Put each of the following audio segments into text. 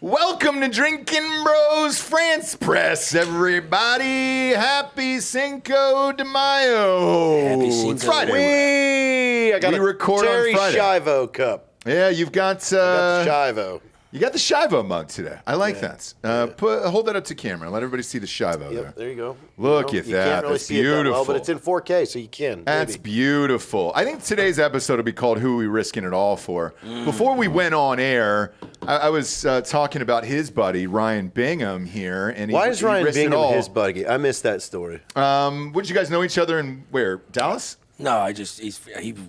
Welcome to Drinkin Bros France Press, everybody. Happy Cinco de Mayo. Happy Cinco. It's Friday. I got we a record Terry on Friday. Shivo cup. Yeah, you've got, I got the Shivo. You got the Shivo mug today. I like that. Hold that up to camera. Let everybody see the Shivo there. There you go. Look at you that. Can't really That's see it that well, beautiful. but it's in 4K, so you can. That's maybe. beautiful. I think today's episode will be called Who Are We Risking It All For? Before we went on air, I was talking about his buddy, Ryan Bingham, here. And Why is Ryan risked it Bingham all. his buddy? I missed that story. Would you guys know each other in where? Dallas? No,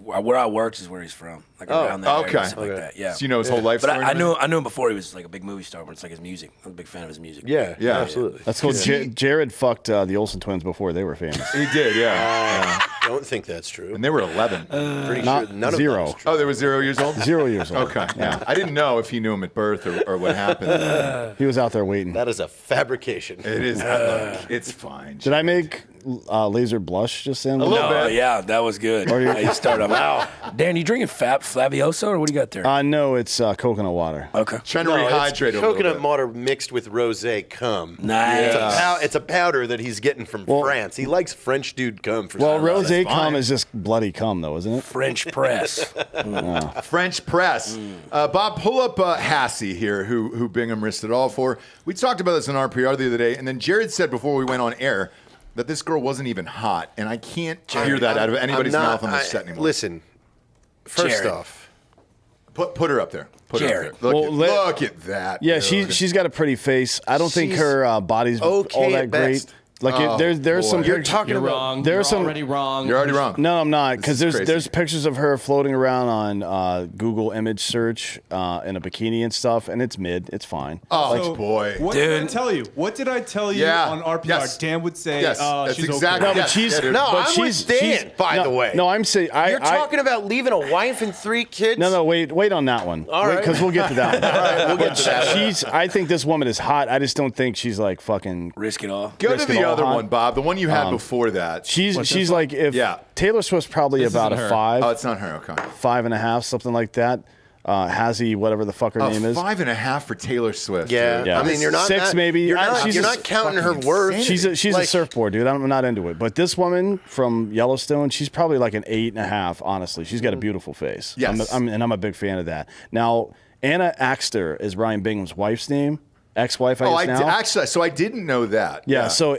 where I worked is where he's from, like around that area, okay. stuff like that. Yeah. So you know his whole life But story? I knew him before he was like a big movie star. But it's like his music. I'm a big fan of his music. Yeah, absolutely. That's cool. Jared fucked the Olsen twins before they were famous. He did, yeah. Don't think that's true. And they were 11. Pretty Not sure none zero. of that is true. Oh, they were 0 years old? 0 years old. Okay, yeah. I didn't know if he knew him at birth or what happened. He was out there waiting. That is a fabrication. It is. It's fine. Did I make laser blush just then? A little Oh bit. yeah, that was good. You start off. Wow, Dan, you drinking Flavioso or what do you got there? No, it's coconut water. Okay. Trying to No, rehydrate it's a little coconut bit. water mixed with rosé cum. Nice. It's a powder that he's getting from France. He likes French dude cum for Well, some reason. rosé fine. cum is just bloody cum, though, isn't it? French press. French press. Bob, pull up Hassie here, who Bingham risked it all for. We talked about this on RPR the other day, and then Jared said before we went on air that this girl wasn't even hot, and I can't hear that out of anybody's mouth on this set anymore. Listen, first Jared. off, put her up there. Put her Jared. up there. Look, Well, look at that. Yeah, dude. she's got a pretty face. I don't think She's her body's okay all that at great. best. Like there's some boy. you're pictures. talking You're about wrong. There's You're some- already wrong. You're already wrong. No, I'm not, because This is there's crazy. pictures of her floating around on Google image search in a bikini and stuff, and it's mid. It's fine. Oh, boy. What Dude. did I tell you? What did I tell you Yeah. on RPR? Yes. Dan would say, Yes, that's she's exactly- okay. No, Yes, but she's yeah, dude. No, but I'm she's, with Dan, she's- by no, the way. No, I'm saying you're talking about leaving a wife and 3 kids. No, wait on that one. All right. Because we'll get to that one. All right, we'll get to that one. I think this woman is hot. I just don't think she's like fucking. Risk it all. Go to risk it the all other hot. one, Bob. The one you had before that. She's like if Yeah. Taylor Swift's probably This about isn't a her. 5, Oh, it's not her. Okay. 5.5, something like that. Hazzy, whatever the fuck her name is. 5.5 for Taylor Swift. Yeah. dude. Yeah. I mean, you're not 6 that- maybe. You're not, She's you're just not counting her fucking worth. insane. She's a Like- surfboard, dude. I'm not into it. But this woman from Yellowstone, she's probably like an 8.5. Honestly, she's got a beautiful face. Yes. I'm a big fan of that. Now, Anna Axter is Ryan Bingham's wife's name, ex-wife. I guess now. Actually, so I didn't know that. Yeah, so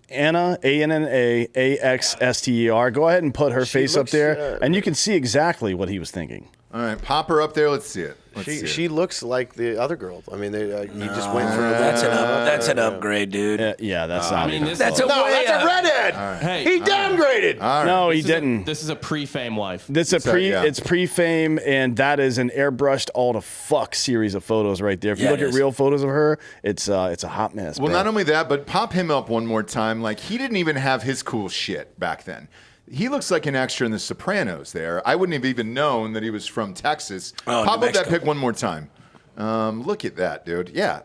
Anna, ANNA, AXSTER. Go ahead and put her face up looks, there, and you can see exactly what he was thinking. All right, pop her up there. Let's see it. Let's see it. She looks like the other girl. I mean, you just went through That's an upgrade, dude. Yeah, that's not. I mean, this That's is a No, way that's a redhead. Hey, He downgraded. no, he this is a- didn't. This is a pre-fame wife. It's a yeah. it's pre-fame, and that is an airbrushed all the fuck series of photos right there. If you Yeah, look it at is. real photos of her, it's a hot mess. Well, bro. not only that, but pop him up one more time. Like, he didn't even have his cool shit back then. He looks like an extra in The Sopranos there. I wouldn't have even known that he was from Texas. Oh, Pop New up that Mexico. pic one more time. Look at that, dude. Yeah,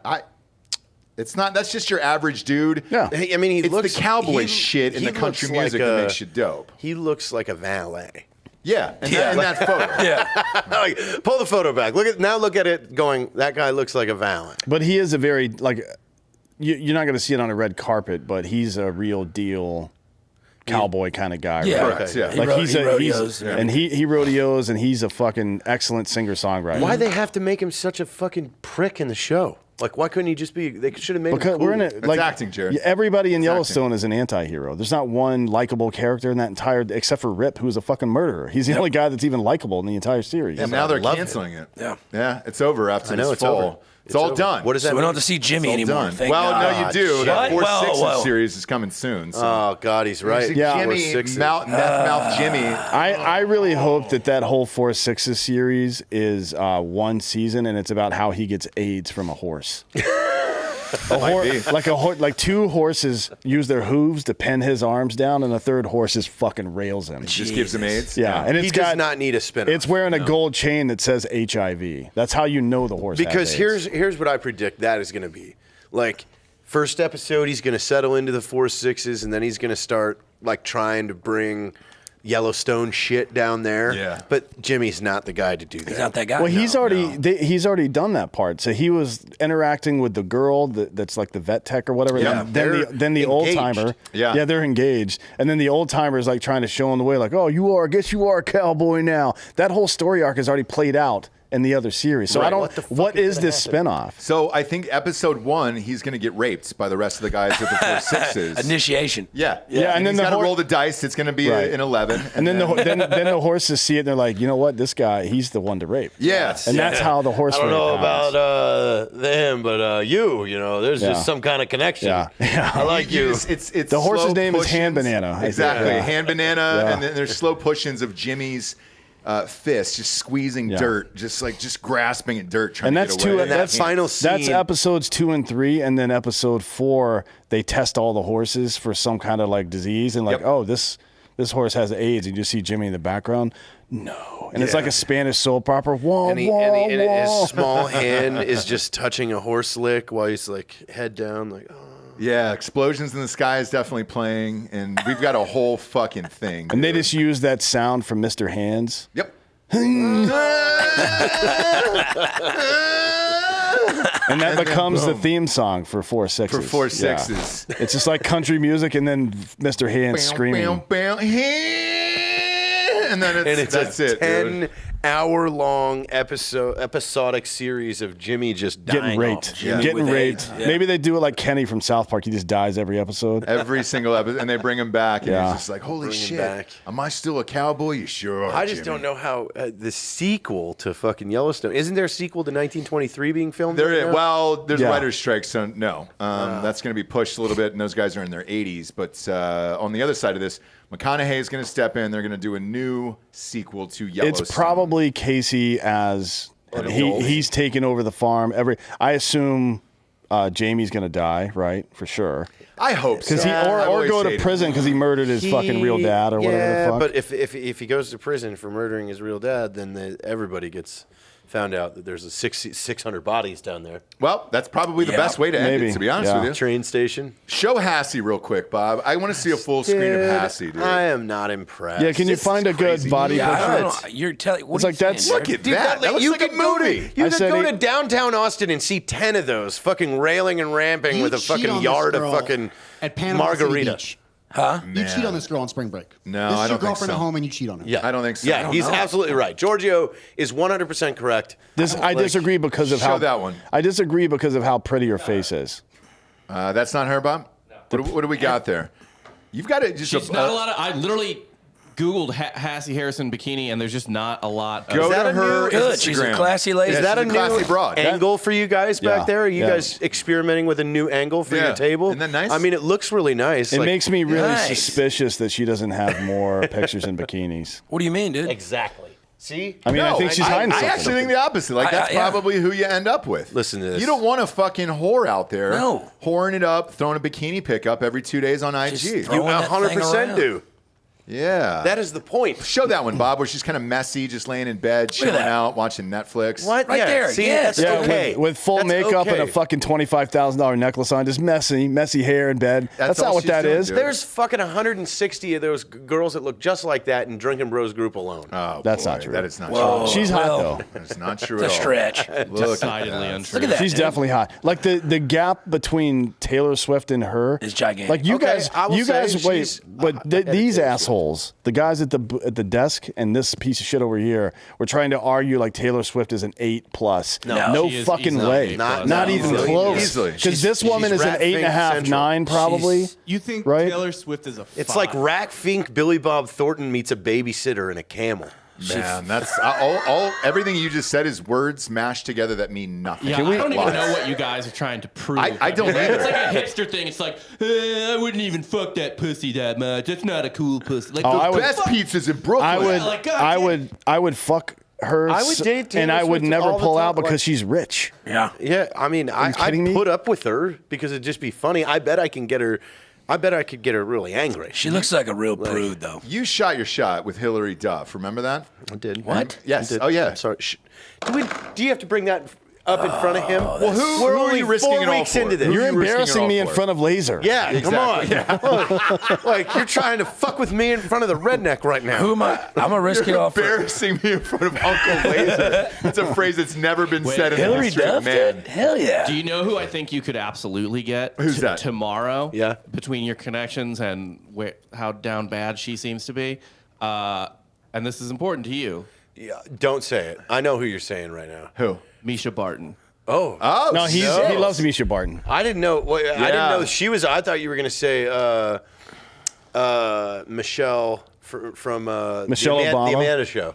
it's not. That's just your average dude. Yeah. I mean, he It's looks the cowboy he- shit in he the country looks music like that a- makes you dope. He looks like a valet. Yeah, and that, in that photo. Yeah. Like, pull the photo back. Look at it. Going, that guy looks like a valet. But he is a very like you're not going to see it on a red carpet, but he's a real deal cowboy kind of guy. Yeah. right? Correct, yeah. Like He rodeos. and he rodeos, and he's a fucking excellent singer songwriter. Why they have to make him such a fucking prick in the show? Like, why couldn't he just be? They should have made Because him cool. we're in it. Like acting, Jared. Everybody in It's Yellowstone is an anti-hero. There's not one likable character in that entire, except for Rip, who's a fucking murderer. He's the only guy that's even likable in the entire series. And but now I they're love canceling it. Yeah. Yeah, it's over after I know this it's fall. over. It's all over. done. What does that So we mean? don't have to see Jimmy All anymore. done. Thank Well, God. no, you do. That What? 4 6 Whoa. series is coming soon. So. Oh God, he's right. Yeah. Jimmy, 4-6. meth mouth Jimmy. I really hope that whole 4-6 series is one season, and it's about how he gets AIDS from a horse. Like 2 horses use their hooves to pin his arms down, and a third horse just fucking rails him. Just gives him AIDS. Yeah, and He it's does got not need a spinner. It's wearing a gold chain that says HIV. That's how you know the horse. Because has AIDS. here's what I predict that is going to be. Like, first episode, he's going to settle into the 4-6s, and then he's going to start like trying to bring Yellowstone shit down there. Yeah. But Jimmy's not the guy to do that. He's not that guy. Well, he's already done that part. So he was interacting with the girl that's like the vet tech or whatever. Yeah, then the old timer. Yeah, they're engaged. And then the old timer is like trying to show him the way, like, oh, I guess you are a cowboy now. That whole story arc is already played out in the other series. So Right. I don't. What is this spinoff? So I think episode 1, he's going to get raped by the rest of the guys at the 4 6s. Initiation. Yeah. And then he's got to the roll the dice. It's going to be Right. an 11. And then the horses see it and they're like, you know what? This guy, he's the one to rape. Yes. And that's how the horse I don't rape know happens. about them, but you know, there's Yeah. just some kind of connection. Yeah. I like you. It's The horse's slow name is push-ins. Hand Banana, I think. Exactly. Yeah. Hand Banana. Yeah. And then there's slow push-ins of Jimmy's fist, just squeezing dirt, just grasping at dirt, trying And to that's get away. And that final scene. That's episodes 2 and 3, and then episode 4, they test all the horses for some kind of like disease, and like, Yep. oh, this horse has AIDS, and you see Jimmy in the background. No, and it's like a Spanish soap opera. Whoa, And his small hand is just touching a horse lick while he's like head down, like, oh. Yeah, Explosions in the Sky is definitely playing, and we've got a whole fucking thing. And they dude. just use that sound from Mr. Hands. Yep. And that becomes the theme song for 4 6s. For 4 6s. Yeah. It's just like country music and then Mr. Hands screaming. And then And that's a it, dude. 10-hour-long episodic series of Jimmy just dying Getting raped. off. Yeah. Getting With raped. AIDS. Yeah. Maybe they do it like Kenny from South Park. He just dies every episode. Every single episode, and they bring him back, and Yeah. he's just like, "Holy Bring him shit, back. am I still a cowboy? You sure are." I just don't know how the sequel to fucking Yellowstone. Isn't there a sequel to 1923 being filmed? right There, now? well, there's Yeah. writer's strike, so no. That's going to be pushed a little bit, and those guys are in their 80s. But on the other side of this, McConaughey is going to step in. They're going to do a new sequel to Yellowstone. It's probably Casey as adult. he's taken over the farm. I assume Jamie's going to die, right? For sure. I hope so. Because or go to prison because he murdered his fucking real dad or whatever the fuck. But if he goes to prison for murdering his real dad, then everybody gets found out that there's 600 bodies down there. Well, that's probably the Yeah, best way to end maybe. it, to be honest Yeah. with you. Train station. Show Hassie real quick, Bob. I want to see a full screen of Hassie, dude. I am not impressed. Yeah, can you This find is a good crazy. body Yeah, I picture? don't know. You're telling. What It's are like you that's- saying, Look at Dude, that. That looks you like a could go movie. You I could said go he- to downtown Austin and see 10 of those fucking railing and ramping You with a cheat fucking on this yard of girl fucking at Panama City margarita. Beach. Huh? You cheat on this girl on spring break. No, this I is don't your think girlfriend so. at home and you cheat on her. Yeah, I don't think so. I Yeah, don't he's know. absolutely right. Giorgio is 100% correct. I disagree because of Show how that one. I disagree because of how pretty her face is. That's not her, Bob? What do we got there? You've got it. Just She's not a lot of. I literally Googled Hassie Harrison bikini, and there's just not a lot. Of, Go that to a her new- Good. She's a Instagram. classy lady. Is Yeah, that a she's new classy broad. angle for you guys back Yeah, there? Are you yeah. guys experimenting with a new angle for Yeah. your table? Isn't that nice? I mean, it looks really nice. It like- makes me really Nice. suspicious that she doesn't have more pictures in bikinis. What do you mean, dude? Exactly. See? I mean, I No, think she's hiding I something. actually think the opposite. Like, that's yeah. probably who you end up with. Listen to this. You don't want a fucking whore out there No. whoring it up, throwing a bikini pic up every 2 days on IG. Just You throw- Throwing that 100% thing do. Yeah. That is the point. Show that one, Bob, where she's kind of messy, just laying in bed, at chilling that. out, watching Netflix. What? Right yeah. there. See, Yes. that's Yeah, okay. with full That's makeup and okay. a fucking $25,000 necklace on, just messy hair in bed. That's all not what she's that doing, is. dude. There's fucking 160 of those girls that look just like that in Drinkin Bros group alone. Oh, That's boy, not true. That is not Whoa. true. She's hot Well, though. That's not true It's a at all. stretch. Look decidedly at that. untrue. Look at that. She's dude. definitely hot. Like the gap between Taylor Swift and her Is gigantic. Like you Okay, guys, I will say wait, she's but ahead of these Taylor Swift. assholes, the guys at the desk and this piece of shit over here, were trying to argue like Taylor Swift is an 8+. No. She is fucking easily way. an Not- Not no. even Easily. close. Easily. Because this woman she's is an Rat 8.5, Fink 9 probably. She's- You think Right? Taylor Swift is a? It's 5. like Rack Fink, Billy Bob Thornton meets a babysitter and a camel. Man, that's everything you just said is words mashed together that mean nothing. Yeah, I don't even know what you guys are trying to prove. I don't mean, either. It's like a hipster thing. It's like, I wouldn't even fuck that pussy that much. That's not a cool pussy. Like, Oh, I The would- best pizzas in Brooklyn. I would, like, God I damn. would, I would fuck her, I would date Taylor and I would Swift never all the pull time, out because like- she's rich. Yeah. Yeah, I mean, you kidding me? I'd put up with her because it'd just be funny. I bet I can get her. I bet I could get her really angry. She looks like a real prude, though. You shot your shot with Hillary Duff. Remember that? I did. What? Yes. I did. Oh, yeah. I'm sorry. Do you have to bring that up in front of him. Well, who We're are only you risking 4 it all weeks for? into this. Who You're are you risking it embarrassing all me in for? front of Laser. Yeah, Exactly. come on. Look, like you're trying to fuck with me in front of the redneck right now. Who am I? I'm gonna risk it all for Embarrassing me in front of Uncle Laser. That's a phrase that's never been said in the Hillary history of Duff. man. Dude? Hell yeah. Do you know who I think you could absolutely get Who's that? tomorrow? Yeah. Between your connections and how down bad she seems to be. And this is important to you. Yeah, don't say it. I know who you're saying right now. Who? Misha Barton. Oh, Oh, No, he loves Misha Barton. I didn't know. I didn't Yeah. know she was. I thought you were gonna say Michelle from Michelle the Obama? Amanda Show.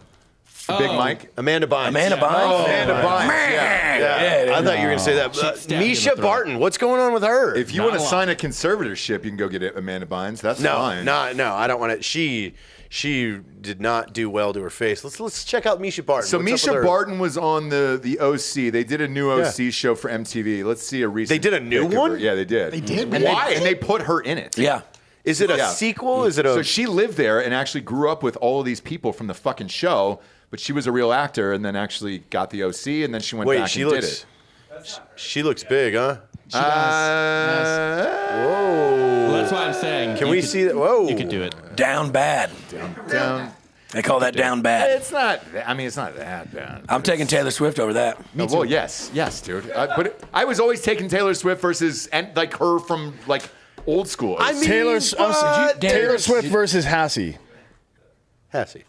Big Mike. Amanda Bynes. Amanda Bynes. Oh, Amanda Bynes. Yeah. Yeah, I thought you were gonna say that. She'd stab you in the Misha throat. Barton. What's going on with her? If you Not want to a lot. sign a conservatorship, you can go get it, Amanda Bynes. That's no, fine. no, I don't want to. She did not do well to her face. Let's check out Misha Barton. So What's up Misha with her? Barton was on the OC. They did a new OC show for MTV. Let's see a recent. They did a new pic of her. one? Yeah, they did. They did? And Why? and they put her in it. Yeah. Is it a Yeah. sequel? Is it a? So she lived there and actually grew up with all of these people from the fucking show. But she was a real actor, and then actually got the OC, and then she went Wait, back she and looks. did it. She looks big, huh? She does. Whoa. Well, that's why I'm saying. Can you we could- see that? Whoa. You could do it. Down bad. Down. They call that down bad. It's not. I mean, it's not that bad. I'm taking Taylor Swift over that. Well, yes, dude. But I was always taking Taylor Swift versus and like her from like old school. I mean, Taylor but- Swift versus Hassie. Hassie.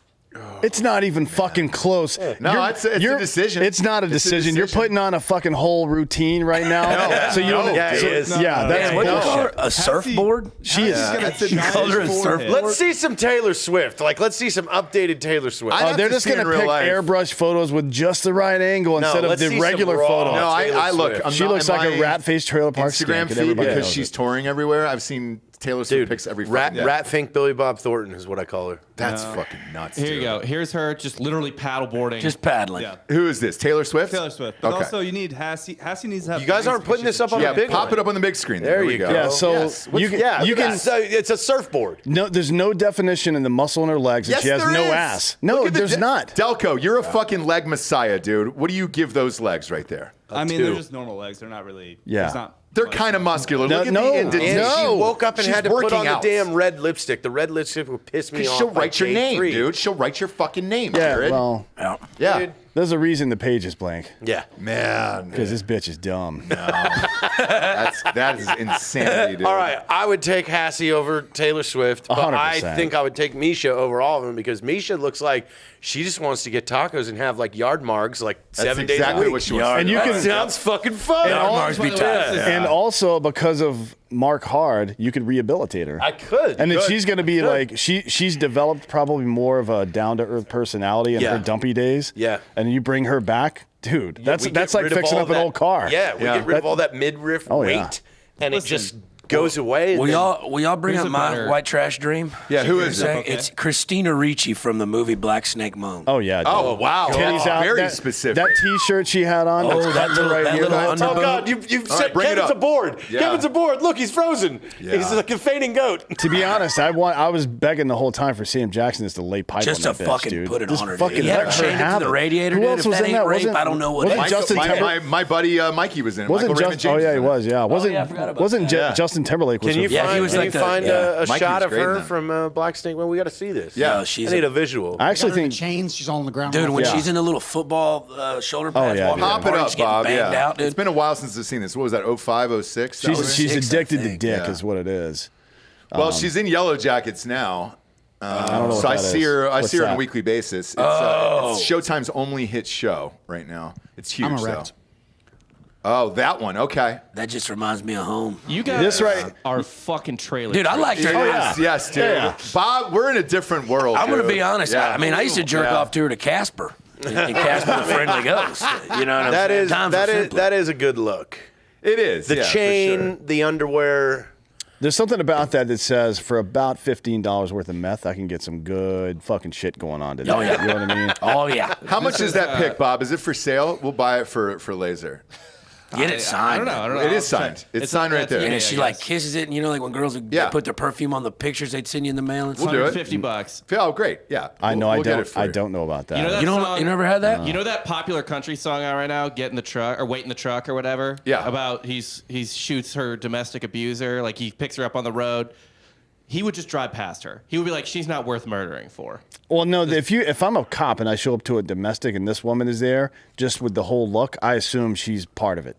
It's not even fucking close. No, it's a decision. It's not a It's a decision. You're decision. putting on a fucking whole routine right now. So you don't. Yeah, it is. Yeah, that's Man, what do you call her? bullshit. A surfboard? She is. You called her a surfboard? Let's see some Taylor Swift. Like, let's see some updated Taylor Swift. I- Oh, they're to just see it gonna in real pick life. airbrush photos with just the right angle instead of let's the see some regular raw. photo. No, Taylor I look. Swift. I'm She not looks in like a my rat-faced trailer park Instagram skank, and feed everybody because knows she's it. touring everywhere. I've seen Taylor Swift Dude, pics every rat, fucking day. rat Fink Billy Bob Thornton is what I call her. That's fucking nuts. Here you dude. go. Here's her just literally paddleboarding. Just paddling. Yeah. Who is this? Taylor Swift. Taylor Swift. But Okay. also, you need Hassie. Hassie needs to have. You guys aren't putting this up on Yeah, a big pop one. it up on the big screen. There we you go. go. Yeah, so Yes. you can. You can. So it's a surfboard. No, there's no definition in the muscle in her legs, and Yes, she has there no is. ass. Look No, at the there's not. Delco, you're a fucking leg messiah, dude. What do you give those legs right there? I mean, two. they're just normal legs. They're not really. Yeah. It's not They're much. kind of muscular. No, Look at no, the indentation. And she No. woke up and She's had to put working on out. the damn red lipstick. The red lipstick would piss me off. She'll like write your day name, 3. dude. She'll write your fucking name, Yeah, Jared. well, yeah. Dude. there's a reason the page is blank Yeah. Man, because this bitch is dumb. that is insanity, dude. All right, I would take Hassie over Taylor Swift, but I 100%. think I would take Misha over all of them because Misha looks like she just wants to get tacos and have like yard margs like That's 7 days a exactly week. what she wants. And you That can- sounds fucking fun. Yard marks be tight. And also because of Mark Hard, you could rehabilitate her. I could. And then Good. she's going to be Good. like she's developed probably more of a down to earth personality in Yeah. her dumpy days. Yeah. And you bring her back, dude. We That's get like rid of fixing all up an that- old car. Yeah, we Yeah. get rid of all that midriff Oh, weight, yeah. and it just goes away. and Will then- y'all bring Here's up a my better- white trash dream? Yeah, who is Say, it? It's Christina Ricci from the movie Black Snake Moan. Oh yeah. Oh, wow. Titties out. Very that, specific. That T-shirt she had on. Oh, that's that cut to little- that here. little That's- under- Oh God! You've All said right, bring it Kevin's up. aboard. Yeah. Kevin's aboard. Look, he's frozen. Yeah. He's like a fainting goat. To be honest, I was begging the whole time for Sam Jackson to lay pipe Just on to that bitch, fucking dude. put it Just on her. fucking Dude. You had let her her chained have to the it. radiator, Who dude. else If was that in ain't that? rape, I don't know what wasn't is. Justin Timberlake? My buddy Mikey was in it. Wasn't Michael Raymond Justin? Oh James yeah, was he in it. was. Yeah, wasn't yeah, I forgot about wasn't that. Justin Timberlake? Was Can you her- Yeah, he find, was can like you the- find yeah. a Mikey shot was of great in her that. from Black Snake? Well, we got to see this. Yeah. she's I need a visual. I actually Got her in think chains. She's all on the ground. Dude, when Yeah. she's in the little football shoulder pads, yeah, walking dude. around Pop it parties, up, getting Bob. banged Yeah. out, dude. It's been a while since I've seen this. What was that? 05, 06? she's six, I addicted to think. dick, Yeah. is what it is. Well, she's in Yellow Jackets now. I don't know So what I that see is. her. I What's see her on a that? weekly basis. It's, it's Showtime's only hit show right now. It's huge. I'm though. erect. Oh, that one. Okay. That just reminds me of home. You guys This right- are fucking trailer. Dude, I liked her. Yes, dude. Yeah. Bob, we're in a different world. I'm going to dude. be honest. Yeah. I mean, I used to jerk off to her to Casper. And Casper the Friendly Ghost. You know what I'm That saying? is Times were simpler. that is a good look. It is. The yeah, for chain, sure. the underwear. There's something about that that says for about $15 worth of meth, I can get some good fucking shit going on today. Oh, yeah. You know what I mean? Oh, yeah. How much is that pick, Bob? Is it for sale? We'll buy it for laser. Get it signed. I don't know. It is signed. It's signed right there. And Yeah, she I like guess. kisses it, and like when girls would Yeah. put their perfume on the pictures they'd send you in the mail. And We'll stuff. do it. $150. Oh, great. Yeah. I know. We'll get I it for don't. I you. don't know about that. You know that You don't. song? You never had that? You know that popular country song out right now, "Get in the Truck" or "Wait in the Truck" or whatever? Yeah. About he shoots her domestic abuser, like he picks her up on the road. He would just drive past her. He would be like, "She's not worth murdering for." Well, no. If I'm a cop and I show up to a domestic and this woman is there, just with the whole look, I assume she's part of it.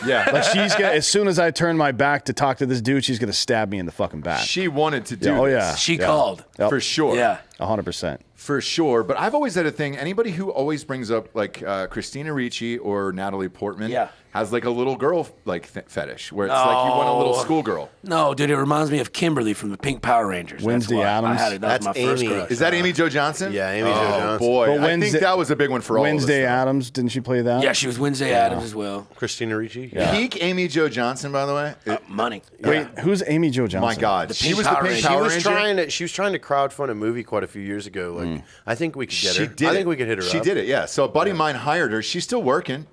Yeah. Like she's gonna, as soon as I turn my back to talk to this dude, she's gonna stab me in the fucking back. She wanted to do Yeah, oh, this. yeah. She called. Yep. For sure. Yeah. 100%. For sure. But I've always had a thing. Anybody who always brings up like Christina Ricci or Natalie Portman Yeah. has like a little girl like fetish where it's like you want a little No. schoolgirl. No, dude, it reminds me of Kimberly from the Pink Power Rangers. Wednesday That's why Addams. I had it. That That's was my first Amy. crush. Is that Amy Jo Johnson? Yeah, Amy Jo Oh Johnson. boy, But I think that was a big one for all Wednesday of us. Addams, didn't she play that? Yeah, she was Wednesday Addams as well. Christina Ricci. Yeah. Peak Amy Jo Johnson, by the way. Money. Wait, who's Amy Jo Johnson? My God, The she Pink was the Power Pink Ranger. Power She was Ranger. trying to crowdfund a movie quite a few years ago. Like I think we could get She her. did. I think we could hit her. She up. did it. Yeah. So a buddy of mine hired her. She's still working.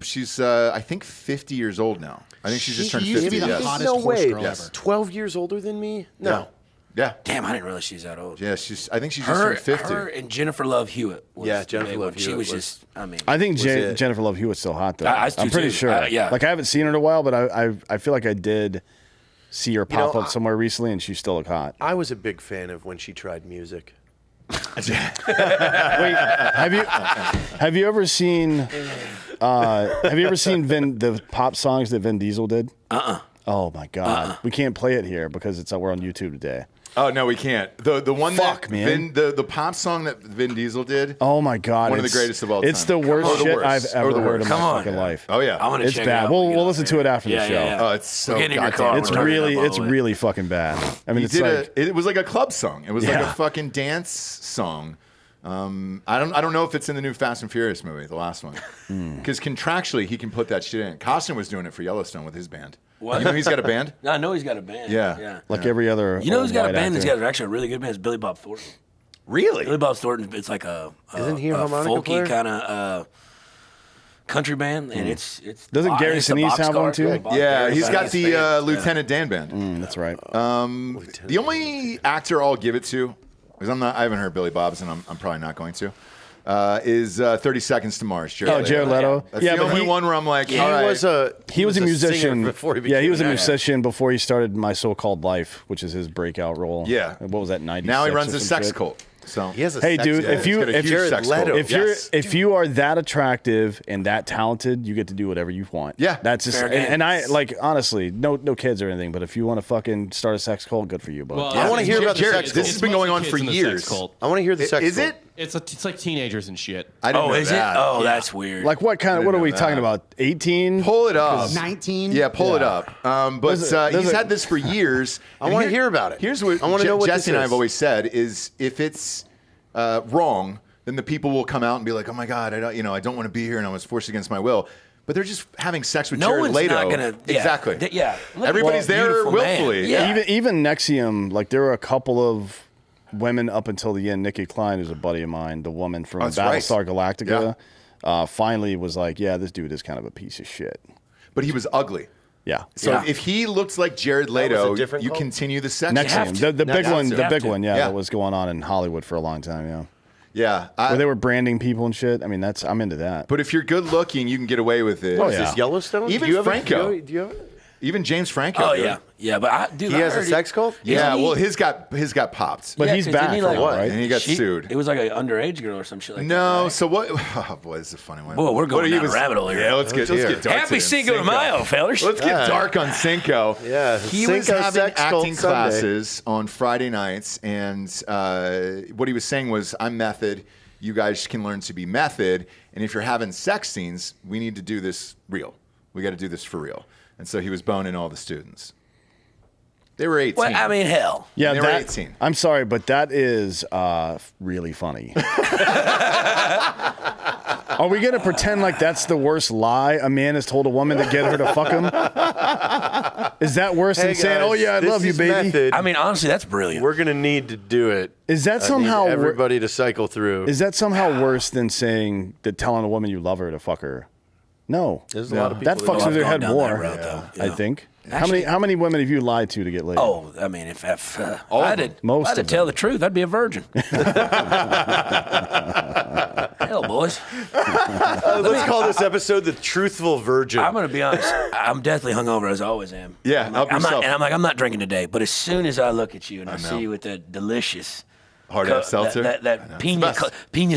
She's I think 50 years old now. I think she's just turned She used to 50. be the Yes. hottest No horse way. girl Yes. ever. 12 years older than me? No. Yeah. Damn, I didn't realize she's that old. Yeah. I think she's just turned 50. Her and Jennifer Love Hewitt. Was Yeah, the Jennifer big Love one. She Hewitt was was- just. I mean, I think it. Jennifer Love Hewitt's still hot though. I do I'm pretty too. sure. Yeah. Like I haven't seen her in a while, but I feel like I did see her pop know, up somewhere recently, and she still look hot. I was a big fan of when she tried music. Wait, have you ever seen the pop songs that Vin Diesel did? Oh my God, we can't play it here because we're on YouTube today. Oh no, we can't. The one Fuck, that man. the pop song that Vin Diesel did. Oh my God, One of the it's- greatest of all It's time. the worst Or the shit worst. I've Or ever the heard in worst. Come my on. fucking life. Oh yeah. I want to It's check bad. It out We'll when we get listen off to here. it after the Yeah, show. Yeah, yeah. Oh, it's so We'll get in your goddamn car. It's We'll turn it really, up all it's the way. really fucking bad. I mean, He it's did like it was like a club song. It was like Yeah. a fucking dance song. I don't know if it's in the new Fast and Furious movie, the last one, because contractually he can put that shit in. Costner was doing it for Yellowstone with his band. What? You know he's got a band. No, I know he's got a band. Yeah. Yeah. like every other. You know who's old got a white band that's actor. got actually a really good band? It's Billy Bob Thornton. Really? Billy Bob Thornton, it's like a Isn't he a harmonica folky player? kind of country band, and it's Doesn't Gary it's a Sinise have one, boxcar. too? Bob Yeah, Gary he's got Sinise the fans. Lieutenant Dan band. That's right. The only actor I'll give it to, because I haven't heard Billy Bob's, and I'm probably not going to, is 30 Seconds to Mars. Jared Oh, Leto. Jared Leto. That's Yeah, the but only he- one where I'm like, He all right. was a a musician singer before he Yeah, he was a became an actor. musician before he started My So-Called Life, which is his breakout role. Yeah. What was that? 96. Now he runs or a some sex shit? cult. So He has a Hey, sex dude, tape. if you- He's got a if huge Jared sex Leto- cult. If Yes. you are that attractive and that talented, you get to do whatever you want. Yeah. That's just Fair game. and I like honestly, no kids or anything, but if you want to fucking start a sex cult, good for you, bud. I wanna hear about the Jared, sex this cult. has been going on for years. I want to hear the sex. Is cult. it? It's like teenagers and shit. I didn't Oh, know is that. it? Oh, Yeah. that's weird. Like what kind of? What are we know talking that. about? 18? Pull it up. 19? Yeah, pull it Yeah. up. But There's he's a- had this for years. I And wanna hear about it. Here's what I wanna know what Jesse this and I is. have always said is if it's wrong, then the people will come out and be like, "Oh my God, I don't want to be here, and I was forced against my will." But they're just having sex with no Jared one's Leto. not gonna. Yeah, Exactly. Yeah. Look, Everybody's there beautiful man. willfully. Yeah. Even Nexium, like there were a couple of women up until the end. Nikki Klein, who's a buddy of mine, the woman from That's right. Battlestar Galactica, finally was like, "Yeah, this dude is kind of a piece of shit." But he was ugly. Yeah. So Yeah. if he looks like Jared was a Leto, different you cult? continue the sex. have Nexium, to. the big Have one, to. the Have big to. one, Yeah. that was going on in Hollywood for a long time. Yeah. Yeah. Where they were branding people and shit. I mean, I'm into that. But if you're good looking, you can get away with it. Oh, Is yeah. this Yellowstone? Even do you have Franco. Do you have it? Even James Franco. Oh dude. yeah, yeah. But dude, He I has a heard sex cult? Yeah, Isn't he- well, his got popped. But Yeah, he's 'cause back didn't he, for like, it, what? right? And he got sued. It was like an underage girl or some shit like that. No, right? so what? Oh boy, this is a funny one. Boy, we're going What he down a rabbit hole here. Yeah, let's get dark. Happy today. Cinco de Mayo, fellas. Let's get dark on Cinco. Yeah, he was Cinco having sex cult acting Sunday. classes on Friday nights, and what he was saying was, "I'm method. You guys can learn to be method, and if you're having sex scenes, we need to do this real. We got to do this for real." And so he was boning all the students. They were 18. Well, I mean, hell. Yeah, They were that, 18. I'm sorry, but that is really funny. Are we going to pretend like that's the worst lie a man has told a woman to get her to fuck him? Is that worse Hey than saying, guys, "Oh yeah, I this love you, is baby"? method. I mean, honestly, that's brilliant. We're gonna need to do it. Is that I need somehow everybody to cycle through? is that somehow worse than saying that telling a woman you love her to fuck her? No. There's a lot of That people fucks with their head Down that more, route, though. I Yeah. think. Actually- how many women have you lied to get laid? Oh, I mean, if I had to, Most if I had to of tell them. the truth, I'd be a virgin. Hell, boys. Let's call this episode the Truthful Virgin. I'm going to be honest. I'm deathly hungover, as I always am. Yeah, help yourself. I'm not drinking today. But as soon as I look at you and I see you with that delicious Hard ass seltzer. that pina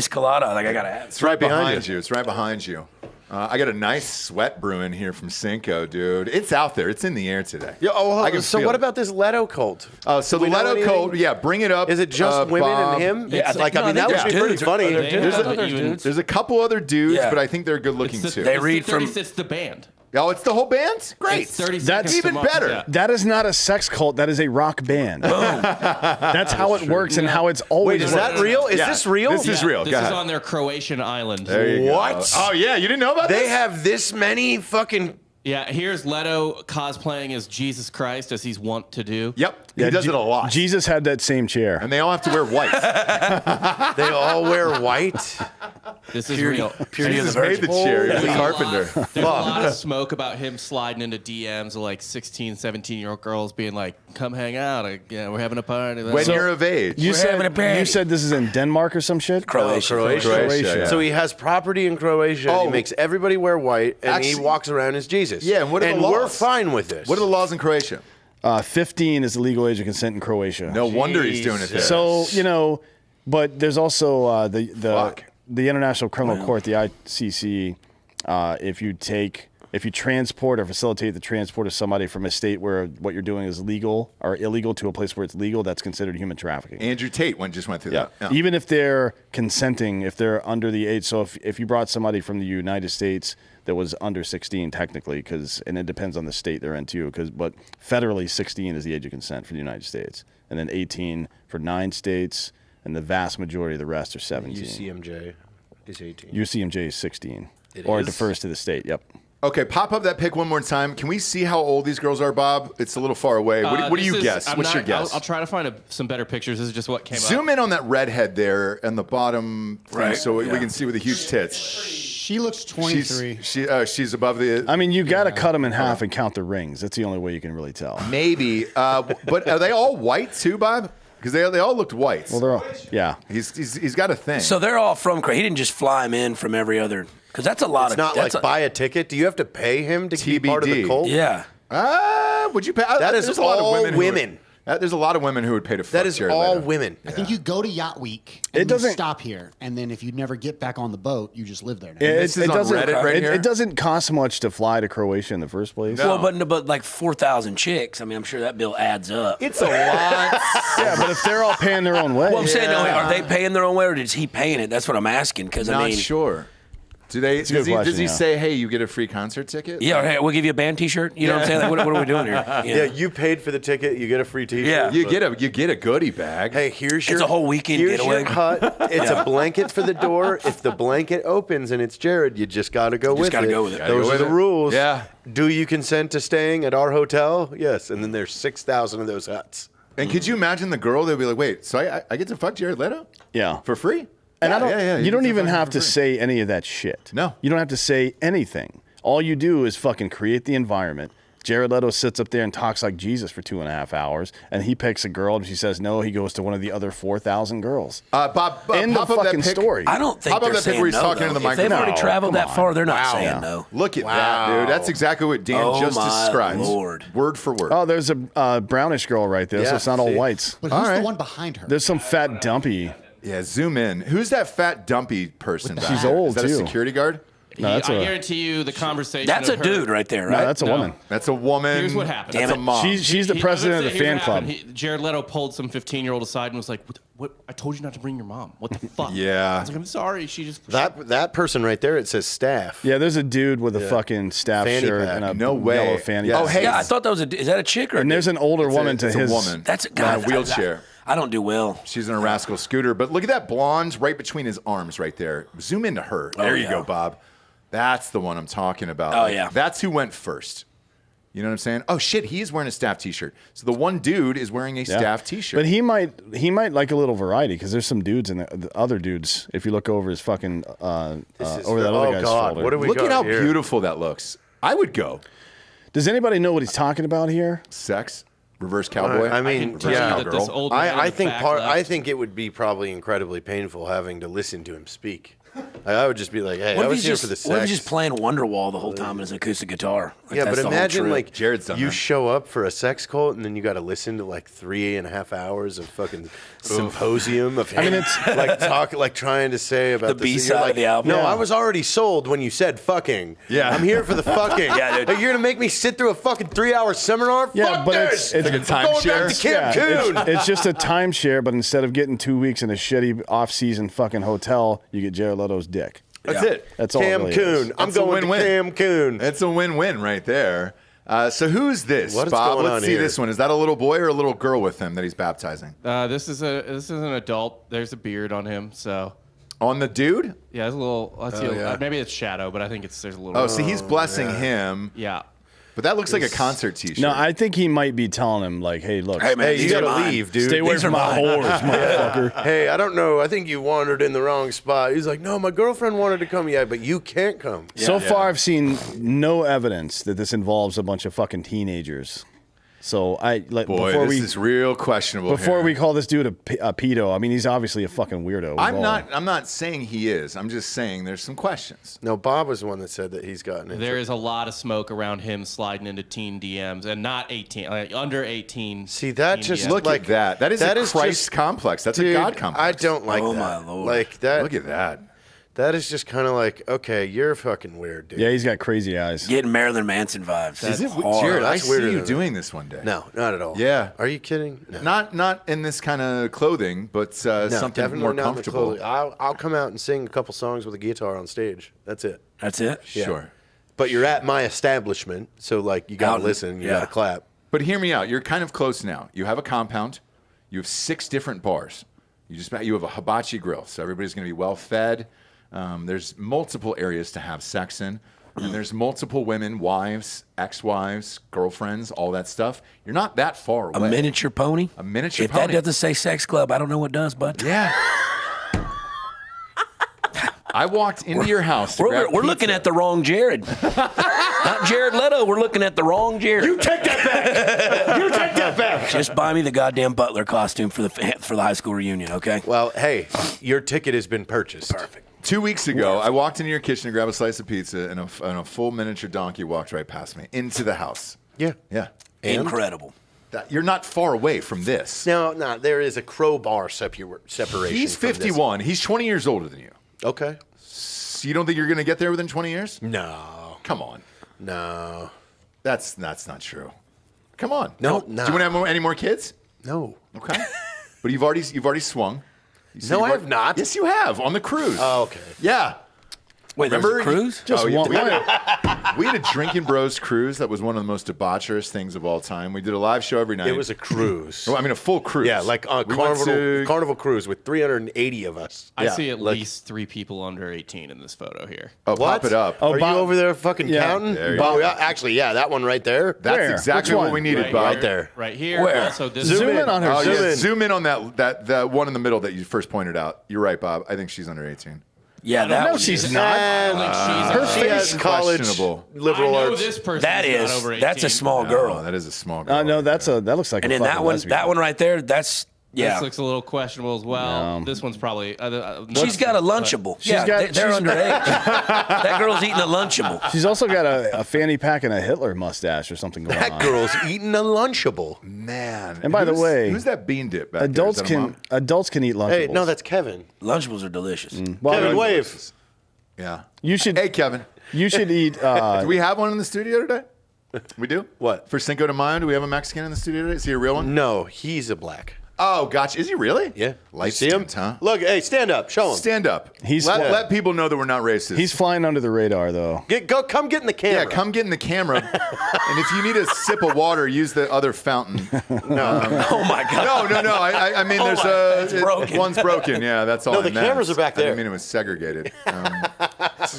colada, like I got to have it. It's right behind you. It's right behind you. I got a nice sweat brewing here from Cinco, dude. It's out there. It's in the air today. Yeah, I can so feel what it. about this Leto cult? So Do the we know Leto anything? code, yeah, bring it up. Is it just women Bob. and him? Yeah, It's like, I mean, that there's would be pretty dudes. funny. There's dudes. There's a couple other dudes, Yeah. but I think they're good looking too. They read from- It's the band. Oh, it's the whole band? Great. It's 30 That's seconds even to Mars, better. yeah. That is not a sex cult. That is a rock band. That's how it works and how it's always Wait, is worked. that real? Is Yeah, this real? this is real. This Go is ahead. on their Croatian island. There you What? go. Oh, yeah. You didn't know about They this? have this many fucking... Yeah, here's Leto cosplaying as Jesus Christ, as he's wont to do. Yep. He does it a lot. Jesus had that same chair. And they all have to wear white. They all wear white. This is real. Purity of the Jesus made virgin. the chair. He's a There's carpenter. There's a lot of smoke about him sliding into DMs of like 16, 17-year-old girls being like, come hang out. We're having a party. When you're of age. You having a party. said this is in Denmark or some shit? Croatia. Croatia, yeah. So he has property in Croatia. Oh. He makes everybody wear white, and he Actually- walks around as Jesus. Yeah, and what are the we're laws? fine with this. What are the laws in Croatia? 15 is the legal age of consent in Croatia. No wonder he's doing it there. So, but there's also Fuck. the International Criminal Court, the ICC, if you transport or facilitate the transport of somebody from a state where what you're doing is legal or illegal to a place where it's legal, that's considered human trafficking. Andrew Tate just went through that. Yeah. Even if they're consenting, if they're under the age. So if you brought somebody from the United States that was under 16 technically, and it depends on the state they're in too, but federally 16 is the age of consent for the United States, and then 18 for 9 states, and the vast majority of the rest are 17. UCMJ is 18. UCMJ is 16, It or is? it defers to the state. Yep. Okay, pop up that pic one more time. Can we see how old these girls are, Bob? It's a little far away. What do you guess? What's your guess? I'll try to find some better pictures. This is just what came up. Zoom in on that redhead there and the bottom thing Right, so we yeah. can see with the huge tits. She looks 23. She's above the... I mean, you got to cut them in half and count the rings. That's the only way you can really tell. Maybe. But are they all white too, Bob? Because they all looked white. Well, they're all, yeah. He's got a thing. So they're all from Croatia. He didn't just fly them in from every other, because that's a lot It's of. not that's like buy a ticket. Do you have to pay him to be part of the TBD. cult? Yeah. Would you pay? That is there's a lot of all women. women. There's a lot of women who would pay to fuck That is Jared all Leto. women. I think you go to Yacht Week It and you doesn't- stop here, and then if you never get back on the boat, you just live there. Now. This is on Reddit right here? It doesn't cost much to fly to Croatia in the first place. No. Well, but like 4,000 chicks. I mean, I'm sure that bill adds up. It's a lot. Yeah, but if they're all paying their own way. Well, I'm saying, are they paying their own way, or is he paying it? That's what I'm asking. Because I Not mean, sure. Do they? a good Does question, he yeah. say, "Hey, you get a free concert ticket"? yeah, hey, we'll give you a band T-shirt. You know what I'm saying? Like, what are we doing here? Yeah, you paid for the ticket. You get a free T-shirt. Yeah. You get a goodie bag. Hey, here's your. It's a whole weekend Here's getaway. your hut. It's a blanket for the door. If the blanket opens and it's Jared, you just got to go with it. gotta go with it. Gotta Those go are with the it. rules. Yeah. Do you consent to staying at our hotel? Yes. And then there's 6,000 of those huts. And could you imagine the girl? They'll be like, "Wait, so I get to fuck Jared Leto? Yeah. for free?" And I don't. get You don't to even fuck him have for to free. say any of that shit. No. You don't have to say anything. All you do is fucking create the environment. Jared Leto sits up there and talks like Jesus for 2.5 hours, and he picks a girl, and she says no. He goes to one of the other 4,000 girls. Bob, End pop of up that fucking pic. story. I don't think How about they're that pic saying where he's no, talking though. into the If they've already microphone? traveled Come that on. far, they're not Wow. saying no. Look at that, dude. That's exactly what Dan Oh, just my described. Lord. Word for word. Oh, there's a brownish girl right there, so Yeah, it's not all see? whites. But All who's right. the one behind her? There's some fat dumpy. Yeah, zoom in. Who's that fat dumpy person? back She's there? old, Is that a too. security guard? No, I that's a guarantee you the conversation. That's a of her- dude right there, right? no, that's a No. woman. That's a woman. Here's what happened. That's Damn a it. mom. She's the He- president I of was the gonna fan say, club. here's what happened. Jared Leto pulled some 15-year-old aside and was like, "What? I told you not to bring your mom. What the fuck?" Yeah. I was like, "I'm sorry." She just That person right there, it says staff. Yeah, there's a dude with a fucking staff Fanny shirt pack. and a No way. yellow fanny Yeah. pack. Oh, hey. Yeah, I thought that was is that a chick or And there's an older woman to it's his a woman. That's a on guy a wheelchair. I don't do well. She's in a rascal scooter. But look at that blonde right between his arms right there. Zoom into her. There you yeah. go, Bob. That's the one I'm talking about. Oh, yeah. That's who went first. You know what I'm saying? Oh shit, he is wearing a staff T-shirt. So the one dude is wearing a staff T-shirt. But he might like a little variety because there's some dudes and the other dudes. If you look over his fucking over that other guy's shoulder. What do we Look got at how here? beautiful that looks. I would go. Does anybody know what he's talking about here? Sex, reverse cowboy. I mean, can tell you that this old man in I the think back I left- think it would be probably incredibly painful having to listen to him speak. I would just be like, hey, What I if was he's here just for the sex. what if he's just playing Wonderwall the whole time on his acoustic guitar? Like, Yeah, that's but the whole imagine trip. like Jared's done you that. show up for a sex cult and then you got to listen to like 3.5 hours of fucking symposium of him. I mean, it's like trying to say about The this. B-side You're like, of the album. No, Yeah. I was already sold when you said fucking. Yeah. I'm here for the fucking. Yeah, dude. Like, you're gonna make me sit through a fucking 3-hour seminar? Yeah, Fuck but this! it's like a I'm going back timeshare. to Camp Coon. It's just a timeshare, but instead of getting 2 weeks in a shitty off-season fucking hotel, you get Jared Leto's dick. That's Yeah. it. That's all. Cam it really Coon. is. I'm That's a going to win-win. Cam Coon. That's a win-win right there. So who's this, What is Bob? going Let's on see here? this one. Is that a little boy or a little girl with him that he's baptizing? This is an adult. There's a beard on him, so On the dude? yeah, it's a little. Let's see, yeah. maybe it's shadow, but I think there's a little. Oh, see, he's blessing him. yeah. But that looks like a concert T-shirt. No, I think he might be telling him like, "Hey, look, Hey, man, Hey, you these are gotta mine. leave, dude. stay away These from are my mine. whores, motherfucker." Hey, I don't know. I think you wandered in the wrong spot. He's like, no, my girlfriend wanted to come. Yeah, but you can't come. So far, I've seen no evidence that this involves a bunch of fucking teenagers. So I like Boy, before this we is real questionable. before here. we call this dude a pedo. I mean, he's obviously a fucking weirdo. We've all- I'm not saying he is. I'm just saying there's some questions. No, Bob was the one that said that he's gotten it. There is a lot of smoke around him sliding into teen DMs, and not 18, like under 18. See, that teen just DMs. Look like at that. That is a Christ complex. That's Dude, a God complex. I don't like Oh, that. my Lord. Like that. Look at that. That is just kind of like, okay, you're fucking weird, dude. Yeah, he's got crazy eyes. Getting Marilyn Manson vibes. Is it hard. Jared? I That's see weirder you than doing this one day. No, not at all. Yeah. Are you kidding? No. Not in this kind of clothing, but No, something definitely more not in the comfortable. clothing. I'll come out and sing a couple songs with a guitar on stage. That's it. That's it. Sure. But you're at my establishment, so like you Out gotta in- listen, you yeah. gotta clap. But hear me out. You're kind of close now. You have a compound. You have 6 different bars. You have a hibachi grill, so everybody's going to be well fed. There's multiple areas to have sex in, and there's multiple women, wives, ex-wives, girlfriends, all that stuff. You're not that far A away. miniature pony. A miniature If pony. that doesn't say sex club, I don't know what does, bud. Yeah. I walked into your house. To We're grab looking pizza. at the wrong Jared. Not Jared Leto. We're looking at the wrong Jared. You take that back. You take that back. Just buy me the goddamn butler costume for the high school reunion, okay? Well, hey, your ticket has been purchased. Perfect. 2 weeks ago, I walked into your kitchen to grab a slice of pizza, and a full miniature donkey walked right past me into the house. Yeah. Yeah. Incredible. You're not far away from this. No, there is a crowbar separation. He's from this. 51. He's 20 years older than you. Okay. So you don't think you're going to get there within 20 years? No. Come on. No. That's not true. Come on. No, Do nah. you want to have any more kids? No. Okay. But you've already swung. You said No, you've I already- have not. Yes, you have on the cruise. Oh, okay. Yeah. Wait, there's Remember a cruise? Just yeah, one- we had a Drinkin Bros cruise that was one of the most debaucherous things of all time. We did a live show every night. It was a cruise. Well, I mean, a full cruise. Yeah, like a We went to- carnival cruise with 380 of us. I Yeah, see at like- least 3 people under 18 in this photo here. Oh, What? pop it up. Oh, Are Bob- you over there fucking Yeah. counting? There you Bob, go. yeah, actually, yeah, that one right there. That's Where? exactly Which what one? we needed, Right Bob. Right there. Right here. Where? Also, this Zoom is in on her. Oh, Zoom yeah. in. Zoom in on that one in the middle that you first pointed out. You're right, Bob. I think she's under 18. Yeah, that No, one she's is. not. I don't think she's She under has 18. college questionable. liberal I know arts. this person That is not is. over 18. That's a small girl. Oh, that is a small girl. No, that looks like And a then that fucking one, lesbian. that one right there, that's yeah. This looks a little questionable as well. No. This one's probably. She's got a Lunchable. Yeah, got- they're she's- underage. That girl's eating a Lunchable. She's also got a fanny pack and a Hitler mustache or something going That on. girl's eating a Lunchable. Man. And by the way, who's that bean dip back Adults there? Is that a mom? can eat Lunchables. Hey, no, that's Kevin. Lunchables are delicious. Well, Kevin, I mean, wave. Yeah. You should. Hey, Kevin. You should eat. Do we have one in the studio today? We do? What? For Cinco de Mayo, do we have a Mexican in the studio today? Is he a real one? No, he's a black. Oh, gotcha. Is he really? Yeah. Light See him? skint, huh? Look, hey, stand up. Show him. Stand up. He's- let people know that we're not racist. He's flying under the radar, though. Come get in the camera. yeah, come get in the camera. And if you need a sip of water, use the other fountain. Oh my god. No. I mean, there's it's broken. one's broken. Yeah, that's all. No, I the meant. cameras are back I there. didn't mean it was segregated.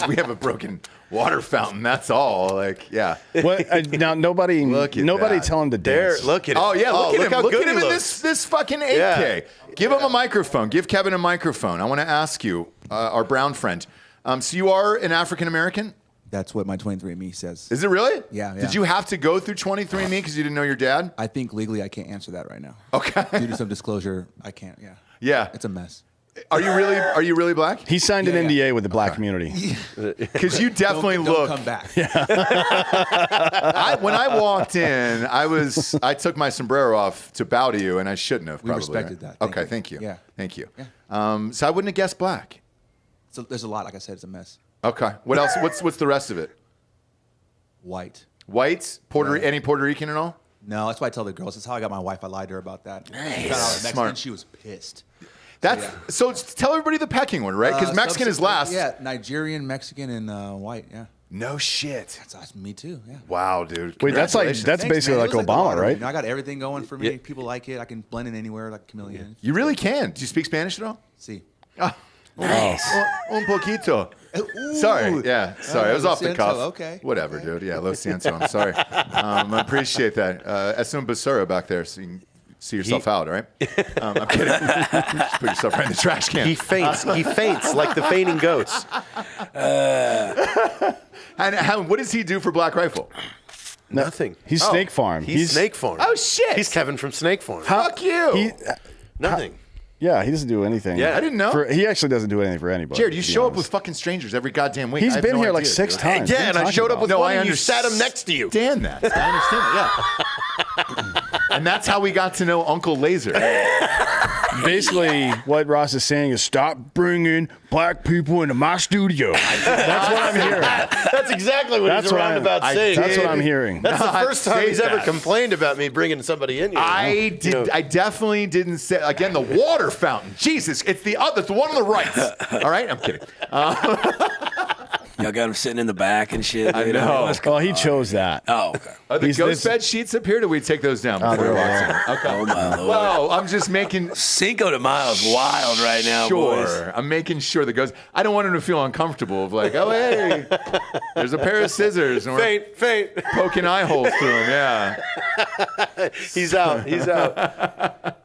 We have a broken water fountain. That's all. Like, yeah. Now nobody that. tell him to dance. Look at him. Oh yeah, look at him. how Look good at him he in looks. this fucking 8K. Yeah. Give him a microphone. Give Kevin a microphone. I want to ask you, our brown friend. So you are an African American? That's what my 23andMe says. Is it really? Yeah. Did you have to go through 23andMe because you didn't know your dad? I think legally I can't answer that right now. Okay. Due to some disclosure, I can't. Yeah. Yeah. It's a mess. Are you really black? He signed an NDA with the black community. Because you definitely don't look. come back. When I walked in, I took my sombrero off to bow to you, and I shouldn't have. Probably, respected right? that. Okay, thank you. Yeah. Thank you. Yeah. So I wouldn't have guessed black. So there's a lot. Like I said, it's a mess. Okay. What else? What's the rest of it? White. White? Any Puerto Rican at all? No, that's why I tell the girls. That's how I got my wife. I lied to her about that. Nice. She found out I was Mexican. Smart. She was pissed. So tell everybody the pecking order, right? Because Mexican is last. Yeah, Nigerian, Mexican, and white. Yeah. No shit. That's me too. Yeah. Wow, dude. Wait, that's Congratulations. basically man. like It was the Obama, water, right? you know, I got everything going for me. People like it. I can blend in anywhere like a chameleon. You really can. Do you speak Spanish at all? See. Nice. Un poquito. Sorry. Yeah. Sorry. It was Lo off the siento, cuff. okay. Whatever, dude. Yeah. Lo siento. I'm sorry. I appreciate that. Es un basura back there, so you can see yourself out, all right? I'm kidding. Just put yourself right in the trash can. He faints. He faints like the fainting ghost. And what does he do for Black Rifle? Nothing. He's Snake Farm. He's Snake Farm. Oh, shit. He's Kevin from Snake Farm. Fuck you. Nothing. Yeah, he doesn't do anything. Yeah. I didn't know. He actually doesn't do anything for anybody. Jared, you to be show up honest. with fucking strangers every goddamn week. He's I have been no here like idea, 6 dude. times. Yeah, What are you and I talking showed up about? with one and you sat him next to you. Understand that. I understand that, yeah. And that's how we got to know Uncle Laser. Basically, what Ross is saying is stop bringing black people into my studio. That's what I'm hearing. That's exactly what That's he's what roundabout saying. That's what I'm hearing. That's the Not first time say he's ever that. complained about me bringing somebody in here. I definitely didn't say. Again, the water fountain. Jesus, it's the one on the right. All right, I'm kidding. Y'all got him sitting in the back and shit. I dude. know. What's Well, he chose that. Oh, okay. Are the He's ghost this- bed sheets up here? Or do we take those down before we walk in? Okay. Oh, my Lord. Well, I'm just making Cinco de Mayo is wild right now, sure. boys. I'm making sure the ghost. I don't want him to feel uncomfortable. Of like, oh hey, there's a pair of scissors, and we're Faint. poking eye holes through them. Yeah. He's out. He's out.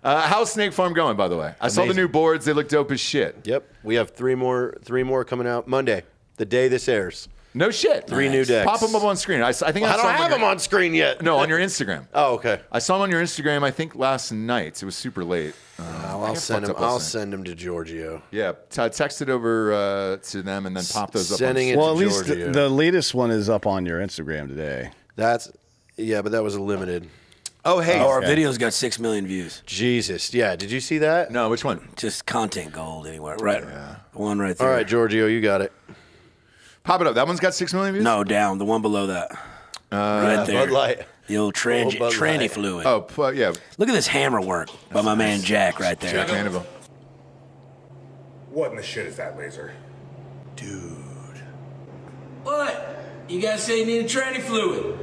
How's Snake Farm going, by the way? I saw the Amazing. new boards. They look dope as shit. Yep. We have three more coming out Monday, the day this airs. No shit. 3 new decks. Pop them up on screen. I think I I saw don't have your- them on screen yet. No, on your Instagram. Oh, okay. I saw them on your Instagram. I think last night. It was super late. I'll send them. I'll send them to Giorgio. Yeah, text it over to them and then pop those up. Sending on it Well, to at least Giorgio. the latest one is up on your Instagram today. But that was a limited. Oh, hey. Our video's got 6 million views. Jesus. Yeah. Did you see that? No, which one? Just content gold anywhere. Right. Yeah. One right All there. right, Giorgio, you got it. Pop it up. That one's got 6 million views? No, down. The one below that. Right there. Bud Light. The old tranny Light. fluid. Oh, yeah. Look at this hammer work by my man Jack right there. Jack Hannibal. What in the shit is that laser? What? You guys say you need a tranny fluid.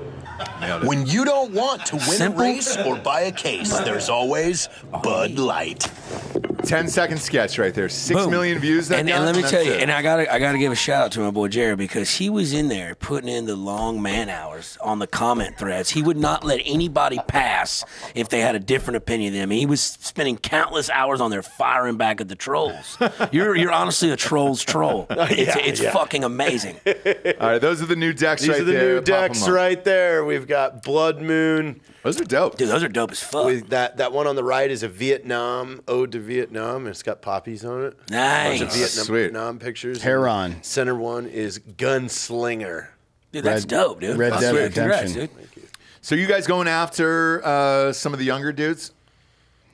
When you don't want to win Simple. a race or buy a case, there's always Bud Light. 10-second sketch right there. 6 Boom. million views. That And got, let me that's tell you, it. and I gotta give a shout out to my boy Jared because he was in there putting in the long man hours on the comment threads. He would not let anybody pass if they had a different opinion than him. He was spending countless hours on there firing back at the trolls. You're honestly a troll's troll. It's fucking amazing. All right, those are the new decks These right are the there. new Pop 'em decks up. right there. We've got Blood Moon. Those are dope. Dude, those are dope as fuck. With that one on the right is a Vietnam ode to Vietnam, and it's got poppies on it. Nice. Bunch of Sweet. Vietnam pictures. Heron. And center one is Gunslinger. Dude, that's dope, dude. Red Dead Sweet. Congrats, Redemption. dude. So you guys going after some of the younger dudes?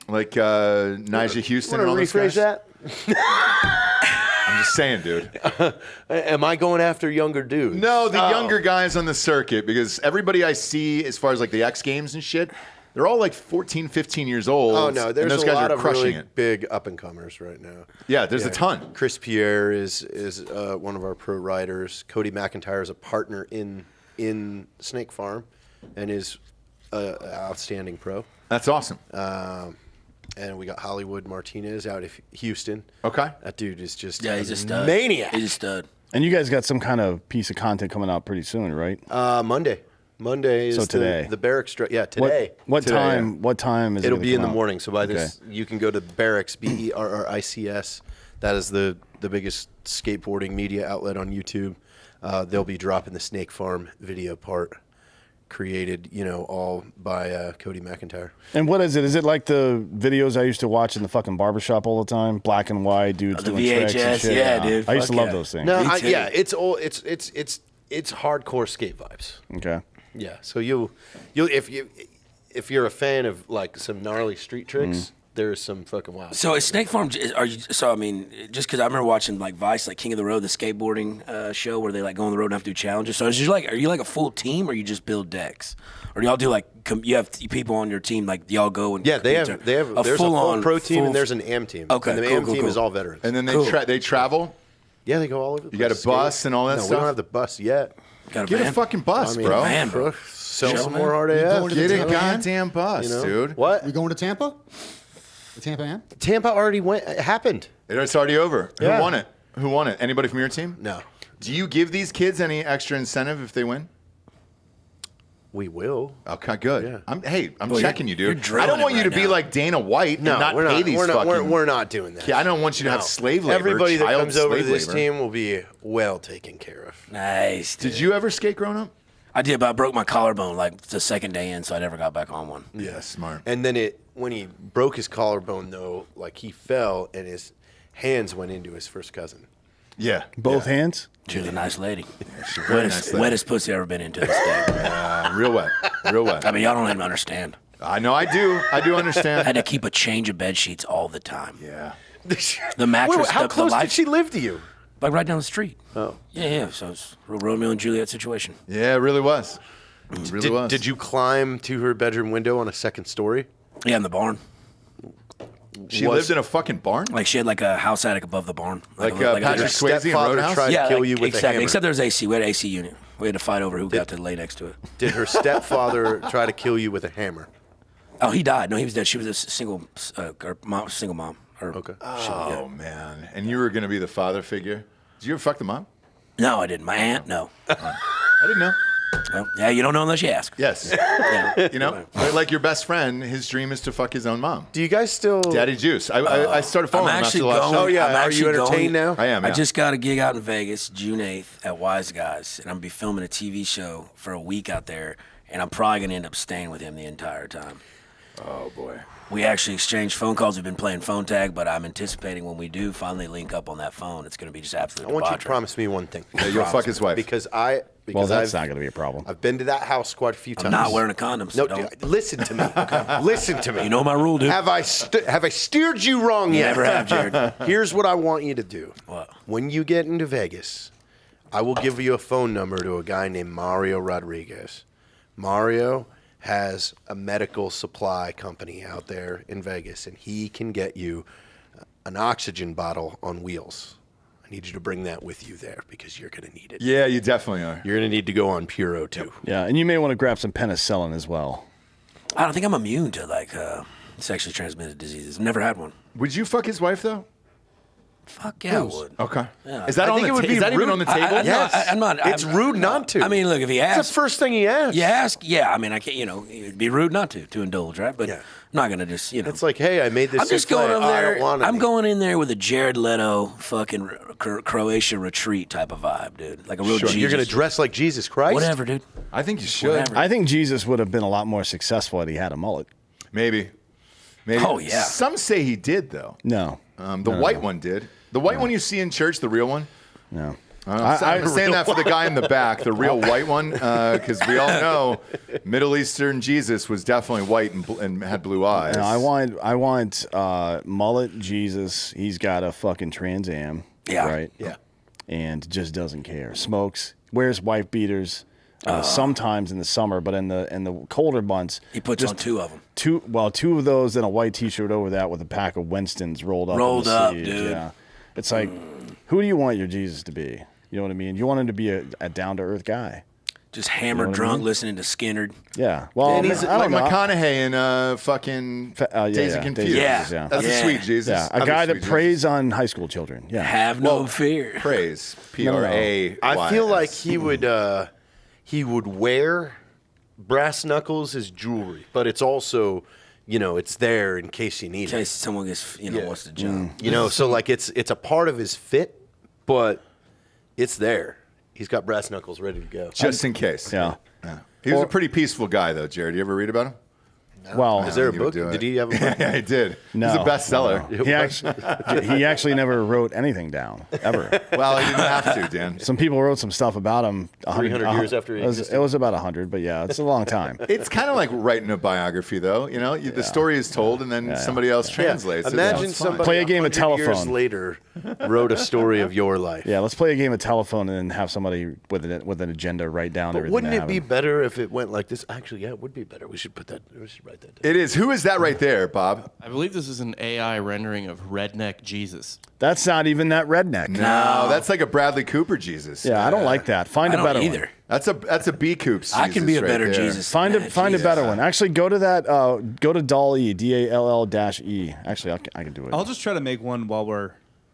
Like Nigel Houston and all Want to those rephrase guys? that? I'm just saying, dude. Am I going after younger dudes? No, the younger guys on the circuit, because everybody I see as far as like the X Games and shit, they're all like 14, 15 years old. Oh no, and there's those a guys lot are of crushing really it. big up and comers right now. Yeah, there's a ton. Chris Pierre is one of our pro riders. Cody McIntyre is a partner in Snake Farm, and is an outstanding pro. That's awesome. And we got Hollywood Martinez out of Houston. Okay. That dude is just Yeah, he's a stud. maniac. He's a stud. And you guys got some kind of piece of content coming out pretty soon, right? Monday. Monday is today. the barracks. Yeah, today. What Today, time? yeah. What time is it? It'll gonna be in come the out? morning. So by this, Okay. you can go to Barracks, BERRICS. That is the biggest skateboarding media outlet on YouTube. They'll be dropping the Snake Farm video part, created, all by Cody McIntyre. And what is it? Is it like the videos I used to watch in the fucking barbershop all the time? Black and white dudes The doing tricks and VHS, shit. yeah, dude. I used to Fuck love yeah. those things. No, Me too. yeah, it's all it's hardcore skate vibes. Okay. Yeah, so you'll if you're a fan of like some gnarly street tricks, there's some fucking wild. So is Snake Farm? Are you? So I mean, just because I remember watching like Vice, like King of the Road, the skateboarding show where they like go on the road and have to do challenges. So is you like, are you like a full team, or you just build decks, or do y'all do like you have people on your team like y'all go and Yeah, they compete have. to- There's a full pro team and there's an AM team. Okay, and the cool, AM cool, team cool. is all veterans. And then Cool. they travel. Yeah, they go all over. The You got a place. bus and all that no, stuff? we don't have the bus yet. Got a Get van? a fucking bus, I mean, bro. man, bro. Sell Show, some man. more hard You AF. going to Get the a Tampa? goddamn bus, dude. What? We going to Tampa? The Tampa Am? Tampa already went. It happened. It's already over. Yeah. Who won it? Who won it? Anybody from your team? No, Do you give these kids any extra incentive if they win? we will. Okay, good. Yeah. I'm Well, checking you, you're dude. drilling I don't want it you to right be now. like Dana White No, and not we're pay not. these We're not. fucking. We're not doing that. Yeah, I don't want you to have No. slave labor. Everybody that child comes over to slave this labor. team will be well taken care of. Nice. Dude. Did you ever skate growing up? I did, but I broke my collarbone like the second day in, so I never got back on one. Yeah, smart. And then when he broke his collarbone, though, like he fell and his hands went into his first cousin. Yeah, Both hands? She was a nice lady. very Wettest, nice lady. wettest pussy I ever been into this day. real wet, real wet. I mean, y'all don't even understand. I know, I do I understand. had to keep a change of bed sheets all the time. Yeah, The mattress, Wait, how the close life, did she live to you? like right down the street. Oh. Yeah. So it's a real Romeo and Juliet situation. yeah, it really was. It really was. Did you climb to her bedroom window on a second story? Yeah, in the barn. She lived in a fucking barn. Like she had like a house attic above the barn. Like, a Patrick little- Swayze in Stepfather Roadhouse? tried yeah, to kill like, you with a exactly. hammer. Except there was AC. We had AC unit. We had to fight over who got to lay next to it. Did her stepfather try to kill you with a hammer? Oh, he died. No, he was dead. She was a single mom. Or, Okay. Oh man, and you were gonna be the father figure. Did you ever fuck the mom? No, I didn't. My aunt, no. I didn't know. Well, yeah, you don't know unless you ask. Yes, Yeah. you know, like your best friend, his dream is to fuck his own mom. Do you guys still? Daddy Juice. I started following him after actually the last going. show. Oh, yeah. I'm Are actually you entertained going- now? I am. I Yeah. just got a gig out in Vegas, June 8th at Wise Guys, and I'm gonna be filming a TV show for a week out there, and I'm probably gonna end up staying with him the entire time. Oh boy. We actually exchanged phone calls. We've been playing phone tag, but I'm anticipating when we do finally link up on that phone, it's gonna be just absolute I want you to debauchery. promise me one thing. Yeah, you'll fuck his wife. Because Well, that's I've, not going to be a problem. I've been to that house quite a few times. I'm not wearing a condom, so No, don't. dude, listen to me. Listen to me. You know my rule, dude. Have I steered you wrong yet? Never have, Jared. Here's what I want you to do. What? When you get into Vegas, I will give you a phone number to a guy named Mario Rodriguez. Mario has a medical supply company out there in Vegas, and he can get you an oxygen bottle on wheels. I need you to bring that with you there because you're going to need it. Yeah, you definitely are. You're going to need to go on Puro, too. Yeah, and you may want to grab some penicillin as well. I don't think I'm immune to like sexually transmitted diseases. I've never had one. Would you fuck his wife though? Fuck yeah, I would. Okay. Yeah. Is that I on think the it would be is that even rude. on the table? Yes. I'm not. It's rude not to. I mean, look, if he That's asks, the first thing he asked. you ask, yeah. I mean, I can't. You know, it'd be rude not to indulge, right? But Yeah. I'm not gonna just, you know. It's like, hey, I made this. I'm just souffle. going over I there. don't want I'm any. going in there with a Jared Leto fucking Croatia retreat type of vibe, dude. Like a real Sure. Jesus. You're going to dress like Jesus Christ? Whatever, dude. I think you should. Whatever. I think Jesus would have been a lot more successful had he had a mullet. Maybe. Oh, yeah. Some say he did though. No. The white one did. The white one you see in church, the real one. No. I'm saying that for the guy in the back, the real white one, because we all know Middle Eastern Jesus was definitely white and had blue eyes. No, I want mullet Jesus. He's got a fucking Trans Am. Yeah. Right? Yeah. And just doesn't care. Smokes, wears wife beaters. Sometimes in the summer, but in the colder months, He puts just on two of them. two of those and a white T-shirt over that with a pack of Winston's rolled up. in Rolled the up, sleeves. dude. Yeah, it's like, who do you want your Jesus to be? You know what I mean? You want him to be a down to earth guy. Just hammered drunk listening to Skinner. Yeah. Well, And I he's don't like know. McConaughey in fucking Days of Confused. Yeah. That's a sweet Jesus. Yeah, a That's guy sweet that Jesus. preys on high school children. Yeah. Have no fear. Praise. No. P-R-A. I feel like he would wear brass knuckles as jewelry, but it's also, it's there in case you need In case it. someone gets, wants to jump. So like it's a part of his fit, but it's there. He's got brass knuckles ready to go. Just in case. Yeah. He was a pretty peaceful guy, though, Jared. You ever read about him? Well, Is there a He would book? do it. Did he have a book? Yeah, he did. no, He's a bestseller. no. He actually never wrote anything down ever. Well, he didn't have to, Dan. Some people wrote some stuff about him. 300 years after he existed. it was about 100, but yeah, it's a long time. It's kind of like writing a biography, though. The story is told, and then somebody else translates it. Imagine It's fine. somebody Play a game of 100 years telephone. later wrote a story of your life. Yeah, let's play a game of telephone and then have somebody with an agenda write down But everything. wouldn't that it be happened. better if it went like this? Actually, yeah, it would be better. We should write that down. It is. Who is that right there, Bob? I believe this is an AI rendering of redneck Jesus. That's not even that redneck. No, that's like a Bradley Cooper Jesus. Yeah, I don't like that. Find I a don't better either. one. That's a B Coops. I can be a right better there. Jesus. Find than a that find a Jesus. better one. Actually, go to that. Go to DALL-E, DALL-E. Actually, I can do it. I'll just try to make one while we're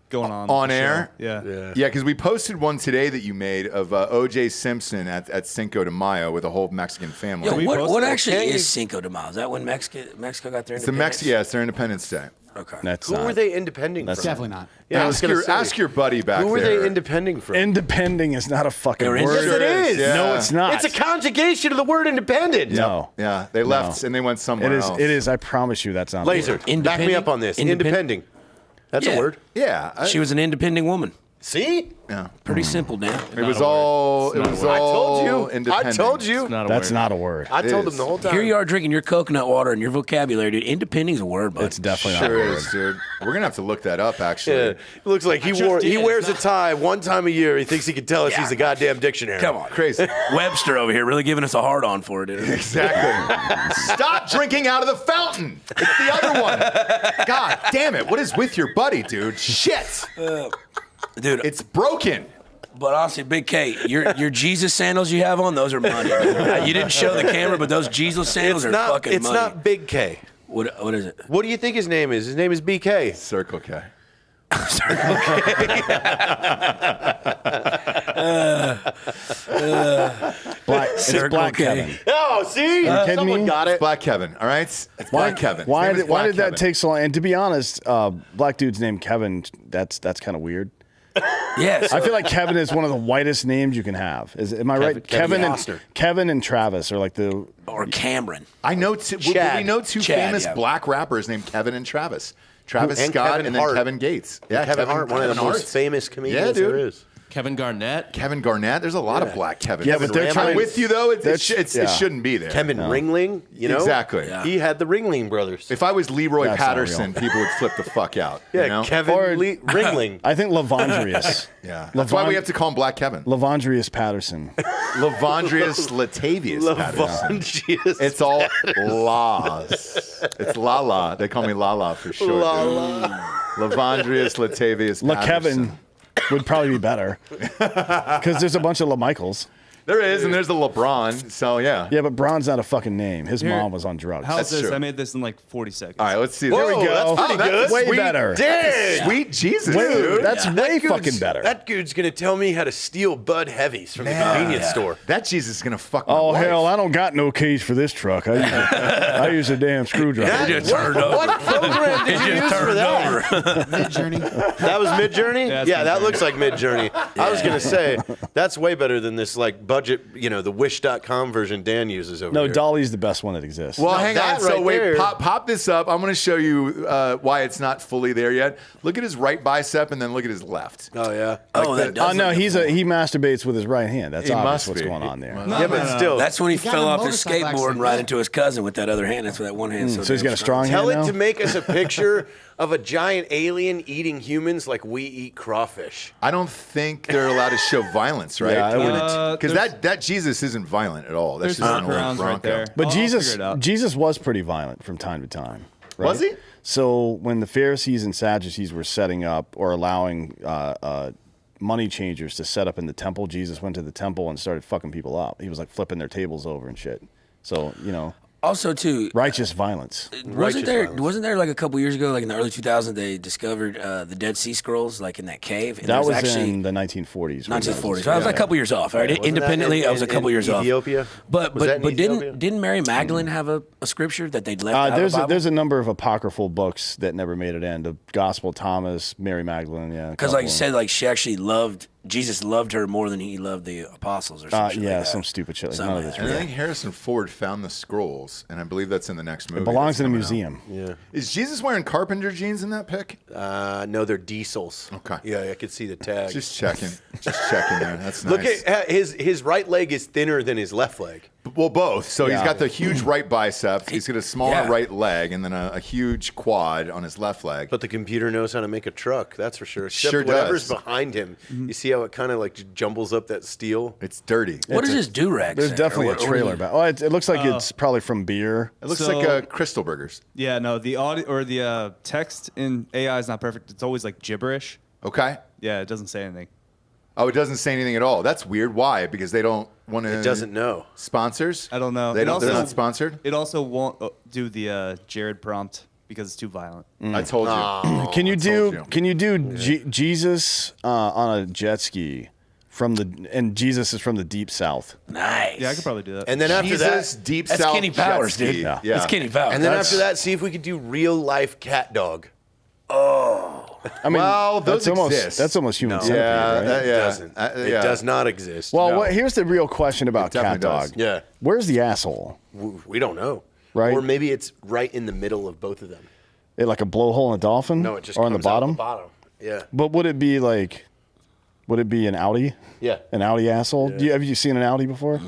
going on On the show. air? Yeah. Yeah, because we posted one today that you made of O.J. Simpson at Cinco de Mayo with a whole Mexican family. Yo, we what posted it? actually Okay. is Cinco de Mayo? Is that when Mexico got their It's the independence? it's their Independence Day. Okay. That's Who not. were they independing That's from? Definitely not. Yeah, I was gonna say, Ask your buddy back Who were there. they independing from? Independing is not a fucking They're word. Yes, it is. Yeah. No, it's not. It's a conjugation of the word independent. No. Yeah, they left and they went somewhere It is. else. It is. I promise you, that's not. a Laser, word. back me Independing? up on this. Independ- Independing. That's Yeah. a word. Yeah. She was an independent woman. See? Yeah. Pretty simple, Dan. It was all. It was I all told you. I independent. told you. Not a That's word. not a word. I told is. them the whole time. Here you are drinking your coconut water and your vocabulary, dude. Independing's a word, bud. It's definitely not Sure a word. is, dude. We're gonna have to look that up. Actually. Yeah. It looks like he did. wears a tie one time a year. He thinks he can tell us he's a goddamn dictionary. Come on. Crazy. Webster over here really giving us a hard on for it, dude. Exactly. Stop drinking out of the fountain. It's the other one. God damn it! What is with your buddy, dude? Shit. Dude, It's broken. but honestly, Big K, your Jesus sandals you have on, those are money. You didn't show the camera, but those Jesus sandals are fucking It's money. not Big K. What is it? What do you think his name is? His name is BK. Circle K. It's Circle Black K. Kevin. Oh, see? kidding Someone me? got it. Black Kevin. All right. It's Black Kevin. His Why name is did, why Black did that Kevin. take so long? And to be honest, black dude's named Kevin. That's kind of weird. Yes. I feel like Kevin is one of the whitest names you can have. Am I right? Kevin and Costner. Kevin and Travis are like the. or Cameron. I know. We Chad. know two Chad, famous yeah. black rappers named Kevin and Travis. Travis And Scott Kevin and then Hart. Kevin Gates. Yeah, Kevin Hart, one of the Kevin most Hart. famous comedians Yeah, dude. there is. Kevin Garnett. Kevin Garnett. There's a lot of black Kevins. Yeah, but they're Kevin trying. I'm with you though. It Yeah. shouldn't be there. Kevin Ringling, you know? Exactly. Yeah. He had the Ringling brothers. If I was Leroy That's not Patterson, real. people would flip the fuck out. Yeah, you know? Kevin Or- Ringling. I think Lavondrius. Yeah. That's why we have to call him Black Kevin. Lavondrius Patterson. Lavondrius Latavius Patterson. Lavondrius. It's all La's. It's Lala. They call me Lala for short. dude. Lavondrius Latavius La Patterson. Kevin would probably be better because there's a bunch of La Michaels. There is, and there's the LeBron. So yeah. Yeah, but Braun's not a fucking name. His mom was on drugs. How's That's this? true. I made this in like 40 seconds. All right, let's see. Whoa, There we go. that's pretty good. Way sweet, better. Dang. Sweet Jesus, Way- dude. that's way That fucking dude's- better. That dude's going to tell me how to steal Bud Heavies from the convenience store. That Jesus is gonna fuck my Oh wife. hell, I don't got no keys for this truck. I use a damn screwdriver. That- just turned over. What program did you use for that? Mid-Journey. That was Mid-Journey? Yeah, Yeah, it's that Mid-Journey. looks like Mid-Journey. I was going to say, that's way better than this like budget, the Wish.com version Dan uses over No, here. Dolly's the best one that exists. Well, No, hang that on. So right wait, there- pop this up. I'm going to show you why it's not fully there yet. Look at his right bicep and then look at his left. Oh, yeah. Oh, that that- does. no, look he masturbates with his right hand. That's He obvious must what's be. going on there. Yeah, but still. That's when he got fell a off his motorcycle skateboard accident, and right yeah. into his cousin with that other hand. That's where that one hand. So he's got a strong hand Tell it now? to make us a picture of a giant alien eating humans like we eat crawfish. I don't think they're allowed to show violence, right? Yeah, I would- Because that Jesus isn't violent at all. That's There's just an old grounds right Bronco. there. But I'll Jesus figure it out. Jesus was pretty violent from time to time. Right? Was he? So when the Pharisees and Sadducees were setting up or allowing money changers to set up in the temple. Jesus went to the temple and started fucking people up. He was like flipping their tables over and shit. So, you know. Also, too, righteous violence. Wasn't there like a couple years ago, like in the early 2000s, they discovered the Dead Sea Scrolls, like in that cave? And that was actually, in the 1940s. 1940s. I was like a couple years off. Right? Independently, I was a couple years off. Ethiopia? But didn't Mary Magdalene have a scripture that they'd left out there's of the Bible? there's a number of apocryphal books that never made it in. The Gospel of Thomas, Mary Magdalene, yeah. Because like you said, like she actually Jesus loved her more than he loved the apostles or something. Yeah, like some stupid shit. Like none of this. And I think Harrison Ford found the scrolls, and I believe that's in the next movie. It belongs in a that's museum. Yeah. Is Jesus wearing carpenter jeans in that pic? No, they're diesels. Okay. Yeah, I could see the tag. Just checking. Just checking there. That's nice. Look at his right leg is thinner than his left leg. Well, both. So he's got the huge right bicep. He's got a smaller right leg, and then a huge quad on his left leg. But the computer knows how to make a truck. That's for sure. Except Sure whatever's does. behind him. You see how it kind of like jumbles up that steel? It's dirty. What is his do-rag? There's definitely a trailer back. Oh, it looks like it's probably from beer. It looks like Crystal Burgers. Yeah, no, the audio or the text in AI is not perfect. It's always like gibberish. Okay. Yeah, it doesn't say anything. Oh, it doesn't say anything at all. That's weird. Why? Because they don't want to. It doesn't know. Sponsors? I don't know. They don't. They're not sponsored. It also won't do the Jared prompt because it's too violent. I told you. Can you do Jesus on a jet ski and Jesus is from the deep south? Nice. Yeah, I could probably do that. And then after Jesus, that, deep That's south Kenny Powers, jet dude. ski. Yeah. That's Kenny Powers. and then after that, see if we could do real life cat dog. I mean, Well, those exist. That's almost human centipede, right? Yeah, It doesn't. It does not exist. Well, here's the real question about It cat definitely dog. does. Yeah. Where's the asshole? We don't know. Right. Or maybe it's right in the middle of both of them. It like a blowhole in a dolphin? No, it just or on the comes out bottom? the bottom. Yeah. But would it be an Audi? Yeah. An Audi asshole? Have you seen an Audi before?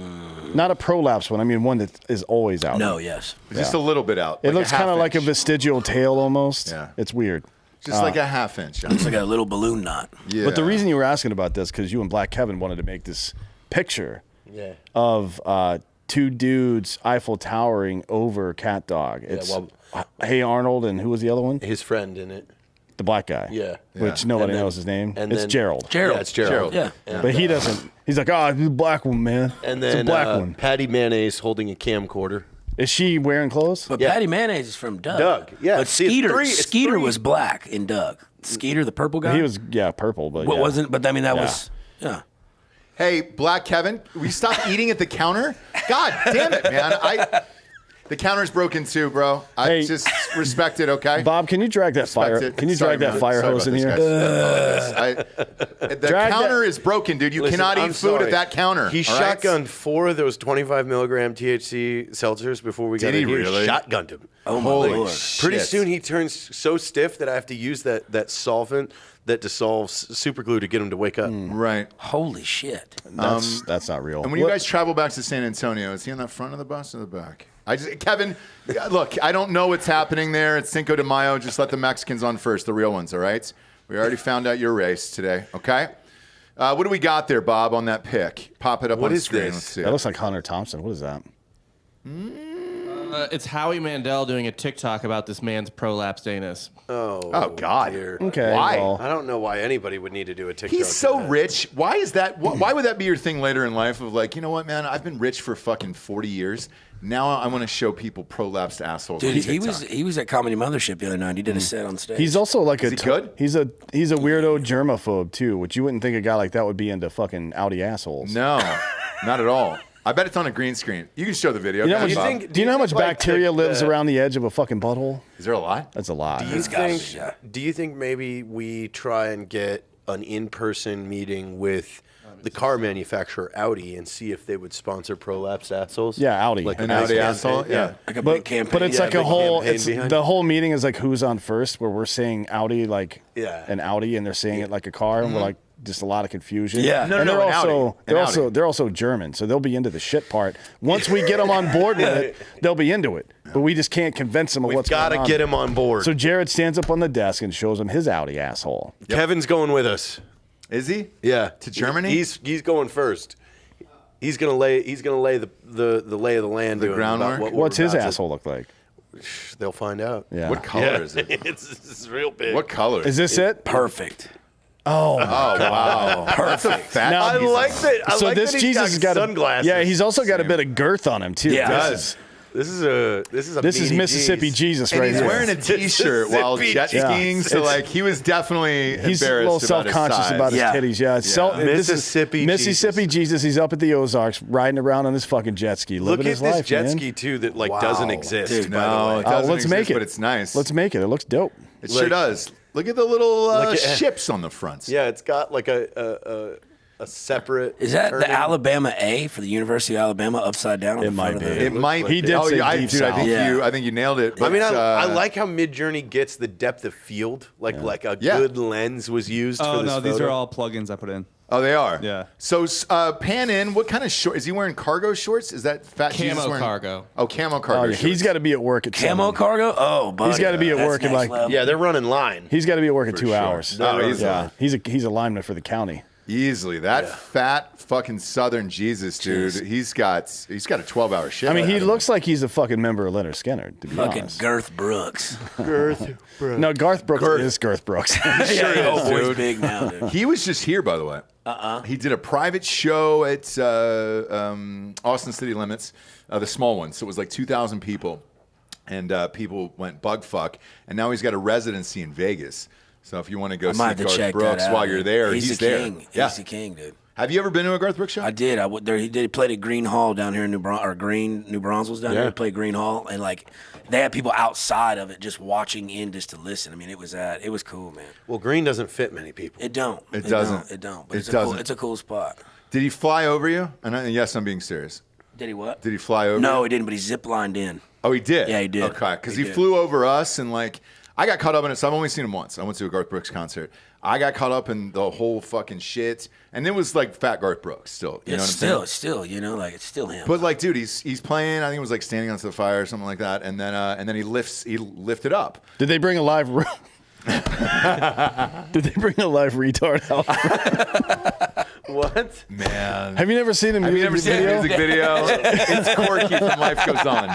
Not a prolapse one. I mean one that is always out. No, yes. Just a little bit out. It looks kind of like a half-inch. vestigial tail almost. Yeah. It's weird. Just like a half inch. It's like a little balloon knot. Yeah. But the reason you were asking about this, because you and Black Kevin wanted to make this picture of two dudes Eiffel towering over cat dog. It's Hey Arnold, and who was the other one? His friend in it. The black guy. Yeah. Which nobody knows his name. and It's then- Gerald. Gerald. Yeah, it's Gerald. Yeah. But he doesn't. He's like, oh, the black one, man. And it's then a black one. Patty Mayonnaise holding a camcorder. Is she wearing clothes? But Yeah. Patty Mayonnaise is from Doug. Doug, yeah. But See, it's Skeeter three. was black in Doug. Skeeter, the purple guy? He was, purple, but What yeah. wasn't, but I mean, that was, yeah. Hey, Black Kevin, will you stop eating at the counter? God damn it, man. The counter's broken too, bro. I just respect it, okay? Bob, can you drag that Respect it. Can you Sorry, drag that man. fire Sorry hose in about here? this, guys. The Drag counter that- is broken, dude. You Listen, cannot I'm eat food sorry. at that counter. He all right? shotgunned 4 of those 25 milligram THC seltzers before we got Did in he here. really? Shotgunned him. Oh, my Holy Lord. shit. Pretty soon he turns so stiff that I have to use that solvent that dissolves super glue to get him to wake up. Right. Holy shit. That's not real. And when you guys travel back to San Antonio, is he on the front of the bus or the back? Kevin, look, I don't know what's happening there. It's Cinco de Mayo. Just let the Mexicans on first, the real ones, all right? We already found out your race today, okay? What do we got there, Bob, on that pic? Pop it up What on is screen. this? Let's see. That looks like Hunter Thompson. What is that? It's Howie Mandel doing a TikTok about this man's prolapsed anus. Oh, God. dear. Okay. Why? well, I don't know why anybody would need to do a TikTok. He's so of that. rich. Why is that? Why would that be your thing later in life of like, you know what, man? I've been rich for fucking 40 years. Now I want to show people prolapsed assholes. Dude, on he TikTok. was at Comedy Mothership the other night. He did a set on stage. he's also like Is he good? He's a weirdo germaphobe too, which you wouldn't think a guy like that would be into fucking Audi assholes. No, not at all. I bet it's on a green screen. You can show the video. You know how guys. much, Bob. do you know how much like bacteria lives around the edge of a fucking butthole? Is there a lot? That's a lot. Do you think maybe we try and get an in-person meeting with the car manufacturer Audi and see if they would sponsor prolapsed assholes? Yeah, Audi. Like An a Audi big asshole? campaign, Yeah. like a But, big campaign. but it's Yeah, like a big whole. campaign It's, behind the it. whole meeting is like who's on first, where we're saying Audi like Yeah. an Audi, and they're saying it like a car, and we're like just a lot of confusion. Yeah. No, and no, they're an also Audi. they're An also Audi. they're also German, so they'll be into the shit part. Once we get them on board with it, they'll be into it. But we just can't convince them of We've what's got going to on. get him on board. So Jared stands up on the desk and shows him his Audi asshole. Kevin's going with us. Is he? Yeah, To Germany? He's going first. He's gonna lay the lay of the land. The to him groundwork? about what What's we're his about to- asshole look like? They'll find out. Yeah. What color is it? it's real big. What color? Is this it? Perfect. Oh, wow. That's a fat I Jesus. like that. I so like this that he's Jesus has got sunglasses. Yeah, he's also got a bit of girth on him too. Yeah. This is a This is meaty Mississippi G's. Jesus And right he's here. wearing a T-shirt while jet Mississippi skiing, Jesus. so like he was definitely He's a embarrassed little about his self-conscious size. about his Yeah. titties. Yeah, this is Mississippi Jesus. He's up at the Ozarks, riding around on this fucking jet ski, Look living at his this life. jet man. ski too that like doesn't exist. Dude, by No, the it way. doesn't let's exist, make it. but it's nice. Let's make it. It looks dope. It sure like- does. Look at the little Look at- ships on the front. Yeah, it's got like a separate. Is that turning- the Alabama A for the University of Alabama upside down? on It the front might of be. the- It might. He did Oh, say yeah, I deep think south. Yeah. I think you nailed it. I mean, but, I like how Midjourney gets the depth of field. Like a Yeah. good lens was used Oh for this no, these photo. are all plugins I put in. Oh, they are. Yeah. So pan in. What kind of short is he wearing? Cargo shorts? Is that fat Jesus Camo wearing? cargo. Oh, camo cargo. Oh, yeah, shorts. he's got to be at work at Camo 7. cargo? Oh, buddy. He's got to be at That's work in next like level. Yeah, they're running line. he's got to be at work in For 2 sure. hours. No, he's yeah. He's a lineman for the county. easily that fat fucking Southern Jesus dude. He's got a 12-hour shift. I mean, he ahead of looks like he's a fucking member of Leonard Skinner, to be Fucking honest. Girth Brooks. No, Garth Brooks is Girth Brooks. Yeah, old boy's dude. big now, dude. him. He was just here, by the way. He did a private show at Austin City Limits, the small one. So it was like 2,000 people, and people went bug fuck. And now he's got a residency in Vegas. So if you want to go I see might have to Garth check Brooks that out. while you're there, he's the there. king. Yeah. He's the king, dude. Have you ever been to a Garth Brooks show? I did. He played at Green Hall down here in New Braunfels down here. He played Green Hall, and like they had people outside of it just watching in just to listen. I mean, it was cool, man. Well, green doesn't fit many people. It don't. It doesn't. It don't. But It it's doesn't. it's a cool spot. Did he fly over you? And yes, I'm being serious. Did he what? Did he fly over? No, you? he didn't. But he zip-lined in. Oh, he did? Yeah, he did. Okay, because He he did. flew over us, and like, I got caught up in it. So I've only seen him once. I went to a Garth Brooks concert. I got caught up in the whole fucking shit. And it was like fat Garth Brooks still. You know what I'm saying? It's still, it's still him. But like, dude, he's playing. I think it was like Standing Onto the Fire or something like that. And then he lifted up. Did they bring a live? Did they bring a live retard out? What? Man, Have you never seen the have you music never seen video? a music video? It's Corky from Life Goes On.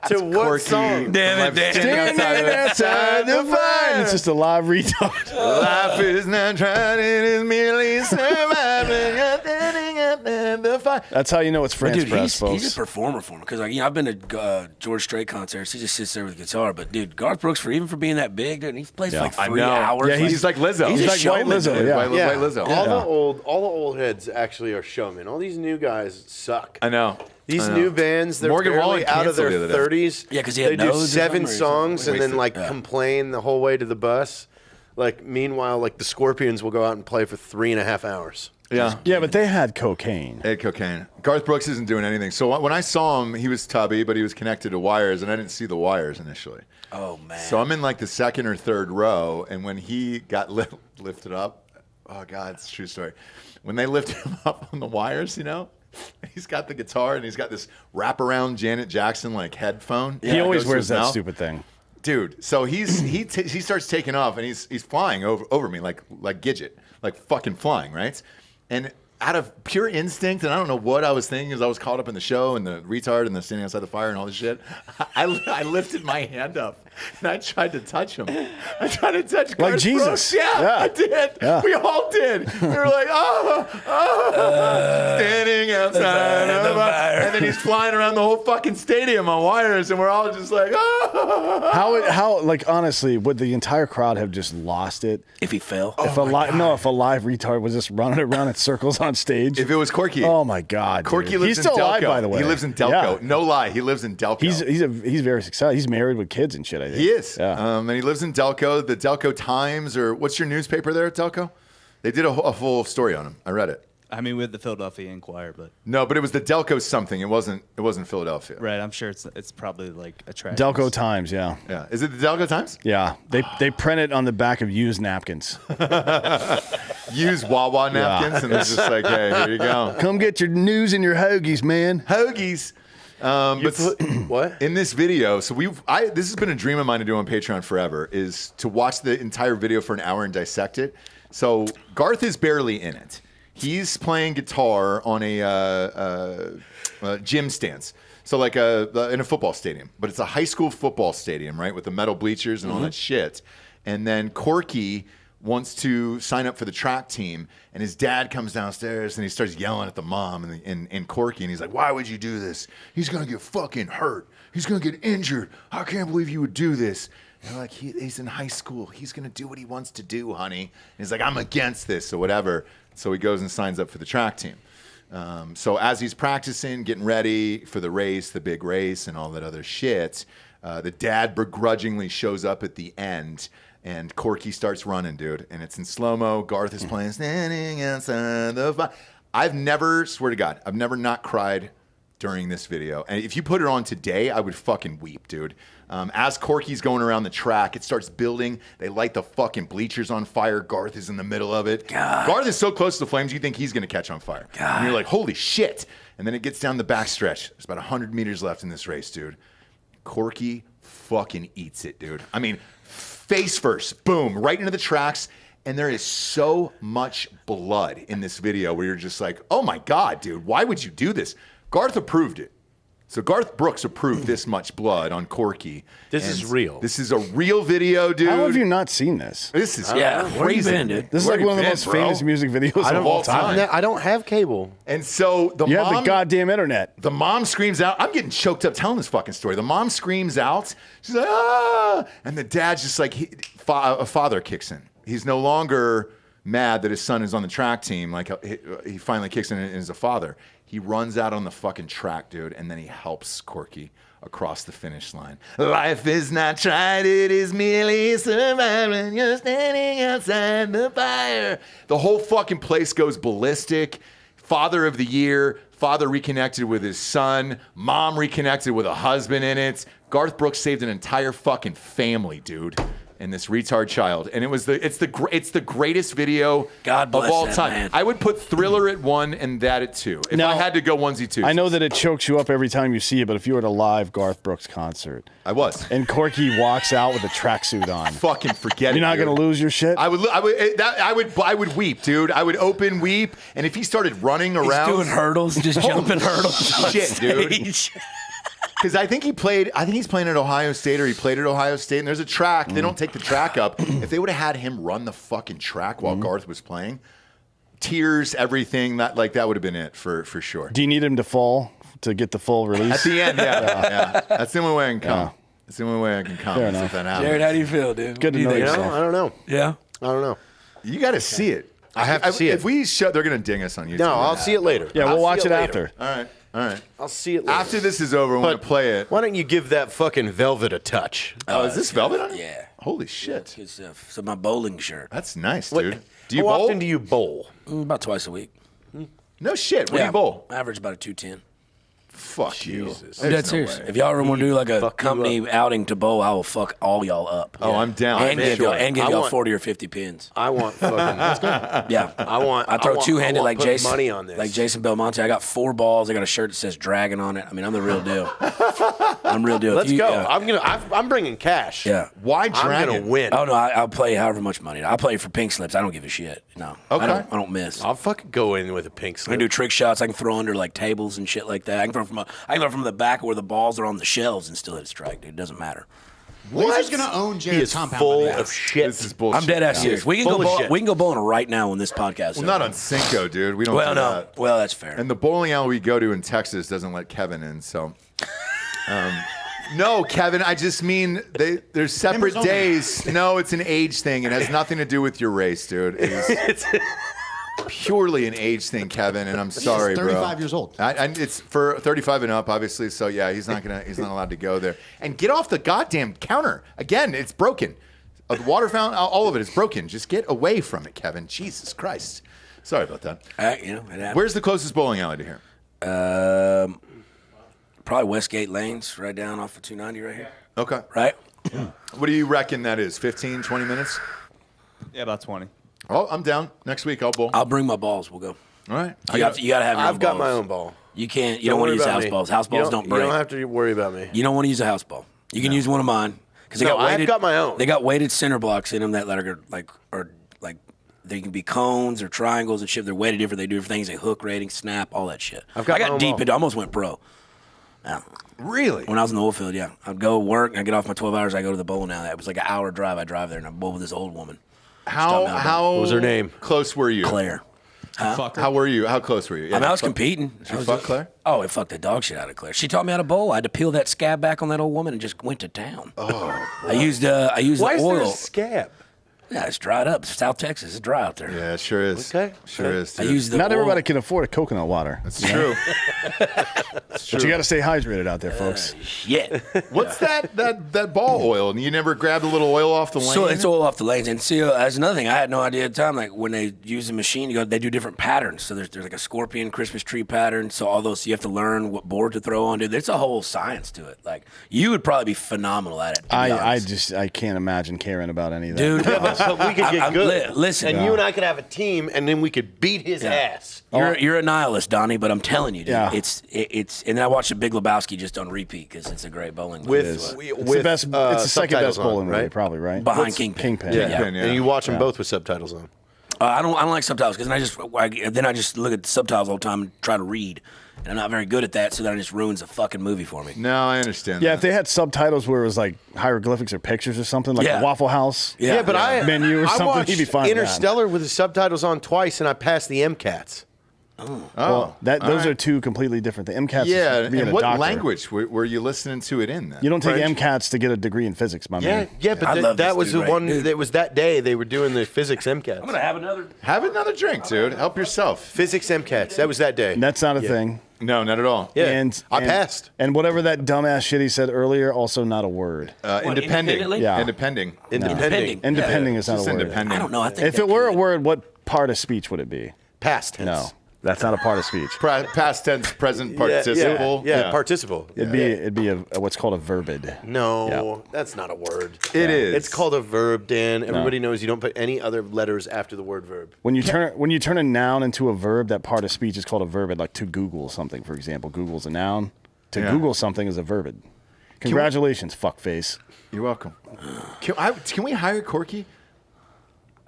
To what Corky song? from Damn it, Life- damn it. Standing outside the fire. It's just a live retard. Life is not trying, it is merely surviving. Standing up in the fire. That's how you know it's But France dude, press, folks. he's a performer for me because like I've been to George Strait concerts. He just sits there with a guitar. But dude, Garth Brooks for being that big, dude, he plays for like I 3 know. hours. Yeah, He's like Lizzo. He's He's a like showman, White Lizzo, dude. yeah. White Lizzo. All the old heads actually are showmen. All these new guys suck. I know. These I know. new bands, they're Morgan barely Wallen out of canceled their the other day. 30s. Yeah, 'cause he had they do nose or 7 something or songs and then Wasted. like complain the whole way to the bus. Like meanwhile, like the Scorpions will go out and play for 3.5 hours. Yeah. Yeah, but they had cocaine. Ed cocaine. Garth Brooks isn't doing anything. So when I saw him, he was tubby, but he was connected to wires, and I didn't see the wires initially. Oh man. So I'm in like the second or third row, and when he got lifted up, oh God, it's a true story. When they lifted him up on the wires, he's got the guitar and he's got this wraparound Janet Jackson like headphone. He always goes to wears his that mouth. stupid thing. Dude, so he starts taking off and he's flying over me like Gidget, like fucking flying, right? And out of pure instinct, and I don't know what I was thinking as I was caught up in the show and the retard and the Standing Outside the Fire and all this shit, I lifted my hand up and I tried to touch him. I tried to touch Garth Jesus. Brooks. Yeah, Yeah. I did. Yeah. We all did. We were like, standing outside the fire. And then he's flying around the whole fucking stadium on wires, and we're all just like, How like honestly, would the entire crowd have just lost it if he fell. if a live retard was just running around in circles on stage? If it was Corky. Oh my God, Corky dude. lives He's still in Delco. alive, by the way. He lives in Delco. Yeah. No lie, he lives in Delco. He's very successful. He's married with kids and shit. I think He is. Yeah. And he lives in Delco. The Delco Times, or what's your newspaper there at Delco? They did a full story on him. I read it. I mean, with the Philadelphia Inquirer, but No, but it was the Delco something. It wasn't Philadelphia. right, I'm sure it's probably like a trash. Delco Times, yeah. Yeah. Is it the Delco Times? Yeah. They print it on the back of used napkins. Use Wawa napkins, and it's just like, hey, here you go. Come get your news and your hoagies, man. Hoagies. What? In this video, so this has been a dream of mine to do on Patreon forever, is to watch the entire video for an hour and dissect it. So Garth is barely in it. He's playing guitar on a gym stance. So like in a football stadium, but it's a high school football stadium, right? With the metal bleachers and all that shit. And then Corky wants to sign up for the track team, and his dad comes downstairs and he starts yelling at the mom and Corky, and he's like, "Why would you do this? He's gonna get fucking hurt. He's gonna get injured. I can't believe you would do this." And they're like, he's in high school. He's gonna do what he wants to do, honey. And he's like, "I'm against this," or whatever. So he goes and signs up for the track team. So as he's practicing, getting ready for the race, the big race, and all that other shit, the dad begrudgingly shows up at the end. And Corky starts running, dude. And it's in slow-mo. Garth is playing Standing Outside the Fire. I've never, swear to God, I've never not cried during this video. And if you put it on today, I would fucking weep, dude. As Corky's going around the track, it starts building. They light the fucking bleachers on fire. Garth is in the middle of it. God. Garth is so close to the flames, you think he's going to catch on fire. God. And you're like, holy shit. And then it gets down the backstretch. There's about 100 meters left in this race, dude. Corky fucking eats it, dude. I mean, face first, boom, right into the tracks. And there is so much blood in this video where you're just like, oh my God, dude, why would you do this? Garth approved it. So Garth Brooks approved this much blood on Corky. This is real. This is a real video, dude. How have you not seen this? This is where you been, dude? This is like one of the most famous music videos of all time. I don't have cable. And so the You mom, have the goddamn internet. the mom screams out. I'm getting choked up telling this fucking story. The mom screams out. She's like, ah! And the dad's just like, a father kicks in. He's no longer mad that his son is on the track team. Like he finally kicks in and is a father. He runs out on the fucking track, dude, and then he helps Corky across the finish line. Life is not tried, it is merely surviving. You're standing outside the fire. The whole fucking place goes ballistic. Father of the year, father reconnected with his son, mom reconnected with a husband in it. Garth Brooks saved an entire fucking family, dude. And this retard child, and it's the greatest video God bless of all that time. man. I would put Thriller at 1 and that at 2. If Now, I had to go onesie-twos. I know that it chokes you up every time you see it, but if you were at a live Garth Brooks concert I was. and Corky walks out with a tracksuit on, Fucking forget it. you're not dude. going to lose your shit? I would weep, dude. I would open weep, and if he started running around, He's doing hurdles, just jumping hurdles. On shit, dude. stage. Because I think he's playing at Ohio State, or he played at Ohio State, and there's a track. They don't take the track up. If they would have had him run the fucking track while Garth was playing, tears, everything, that would have been it for sure. Do you need him to fall to get the full release? At the end, yeah. That's the only way I can come. Yeah. That's the only way I can come. Fair is enough. if that happens. Jared, how do you feel, dude? Good to know You know, yourself. I don't know. Yeah. I don't know. You got to see it. I have to see it. If we show, they're going to ding us on YouTube. No, I'll see it later. Yeah, I'll we'll watch see it later. after. All right. I'll see it later. After this is over, I'm going to play it. Why don't you give that fucking velvet a touch? Oh, is this velvet on it? Yeah. Holy shit. Good stuff. So my bowling shirt. That's nice, What- dude. Do you How bowl? often do you bowl? About twice a week. No shit. What do you bowl? Average about a 210. Fuck you. I'm There's dead no serious. way. If y'all ever want to do like a Fuck you company outing to bowl, I will fuck all y'all up. Oh, I'm down. And give y'all, I y'all want- 40 or 50 pins. I want fucking. Yeah. I throw want- two-handed I want like put Jason. money on this. Like Jason Belmonte. I got 4 balls. I got a shirt that says Dragon on it. I mean, I'm the real deal. I'm real deal. Let's If you- go. Yeah. I'm bringing cash. Yeah. Why I'm Dragon? gonna win. Oh no, I'll play however much money. I'll play for pink slips. I don't give a shit. No. Okay. I don't miss. I'll fucking go in with a pink I slip. can do trick shots. I can throw under like tables and shit like that. I can throw from the back where the balls are on the shelves and still hit a strike, dude. It doesn't matter. Laser's gonna own He Jared's is compound. full by the way. of shit. This is bullshit. I'm dead ass serious. We can Full go. of shit. We can go bowling right now on this podcast. Well, not on Cinco, dude. We don't Well, do no. that. Well, that's fair. And the bowling alley we go to in Texas doesn't let Kevin in, so. No, Kevin, I just mean there's separate Members only. days. No, it's an age thing. It has nothing to do with your race, dude. It's purely an age thing, Kevin, and I'm sorry, bro. 35 years old. It's for 35 and up, obviously, so yeah, he's not allowed to go there. And get off the goddamn counter. Again, it's broken. The water fountain, all of it is broken. Just get away from it, Kevin. Jesus Christ. Sorry about that. It happens. Where's the closest bowling alley to here? Probably Westgate Lanes, right down off of 290 right here. Okay. Right? What do you reckon that is? 15, 20 minutes? Yeah, about 20. Oh, I'm down. Next week I'll bowl. I'll bring my balls. We'll go. All right. You got to have your own I've got balls. my own ball. You can't. You don't want to worry use about house me. balls. House balls don't break. You don't have to worry about me. You don't want to use a house ball. You can use one of mine because No, I've got my own. They got weighted center blocks in them that are like they can be cones or triangles and shit. They're weighted different. They do different things. They hook rating, snap, all that shit. I've got I my got own deep ball. into. I almost went pro. Yeah. Really? When I was in the oil field, yeah, I'd go work. I get off my 12 hours. I go to the bowling alley. It was like an hour drive. I drive there and I bowl with this old woman. How What was her name? close were you? Claire. Fuck her. How were you? How close were you? I mean, I was competing. Did you fuck Claire? Oh, it fucked the dog shit out of Claire. She taught me how to bowl. I had to peel that scab back on that old woman and just went to town. Oh, I used the why is there oil. a scab? Yeah, it's dried up. South Texas is dry out there. Yeah, it sure is. Okay. Sure is. I Dude. used the Not oil. everybody can afford a coconut water. That's true. But you got to stay hydrated out there, folks. Shit. What's that ball oil? And you never grabbed a little oil off the lane? So it's all off the lanes. And see, that's another thing. I had no idea at the time. Like when they use the machine, they do different patterns. So there's like a scorpion Christmas tree pattern. So all those, you have to learn what board to throw on. Dude, there's a whole science to it. Like you would probably be phenomenal at it. I can't imagine caring about any of that. Dude, But we could get good. listen, and you and I could have a team, and then we could beat his ass. You're a nihilist, Donnie, but I'm telling you, dude, Yeah. it's and then I watched The Big Lebowski just on repeat because it's a great bowling movie. With It's the best. It's the second subtitles best bowling on, movie, right? probably, right? Behind Kingpin. Kingpin. Yeah. Kingpin, yeah. And you watch them both with subtitles on. I don't like subtitles because then I just look at the subtitles all the time and try to read, and I'm not very good at that. So then it just ruins the fucking movie for me. No, I understand. Yeah, that. if they had subtitles where it was like hieroglyphics or pictures or something, like Yeah. a Waffle House. Yeah, but I Menu or something, watched he'd be fine with that. Interstellar with the subtitles on twice, and I passed the MCATs. Well, those are two completely different things. MCATs Yeah, is being and a what doctor. language were you listening to it in then? You don't take French? MCATs to get a degree in physics, my man. Yeah, I but love that this was dude, the right? one Dude. that was that day they were doing the physics MCATs. I'm gonna have another. Have another drink, dude. Help yourself. Physics MCATs. That was that day. And that's not a thing. No, not at all. Yeah, And I passed. And whatever that dumbass shit he said earlier, also not a word. Independent. independently? Yeah. Independent. Independent. Independing is not Just a word. independent. I don't know. I think If it were a word, what part of speech would it be? Past tense. No, that's not a part of speech. Past tense, present Yeah, participle. Yeah, participle. It'd be a what's called a verbid. No, that's not a word. It is. It's called a verb, Dan. Everybody knows you don't put any other letters after the word verb. When you turn a noun into a verb, that part of speech is called a verbid. Like to Google something, for example. Google's a noun. To Yeah. Google something is a verbid. Congratulations, fuckface. You're welcome. Can we hire Corky?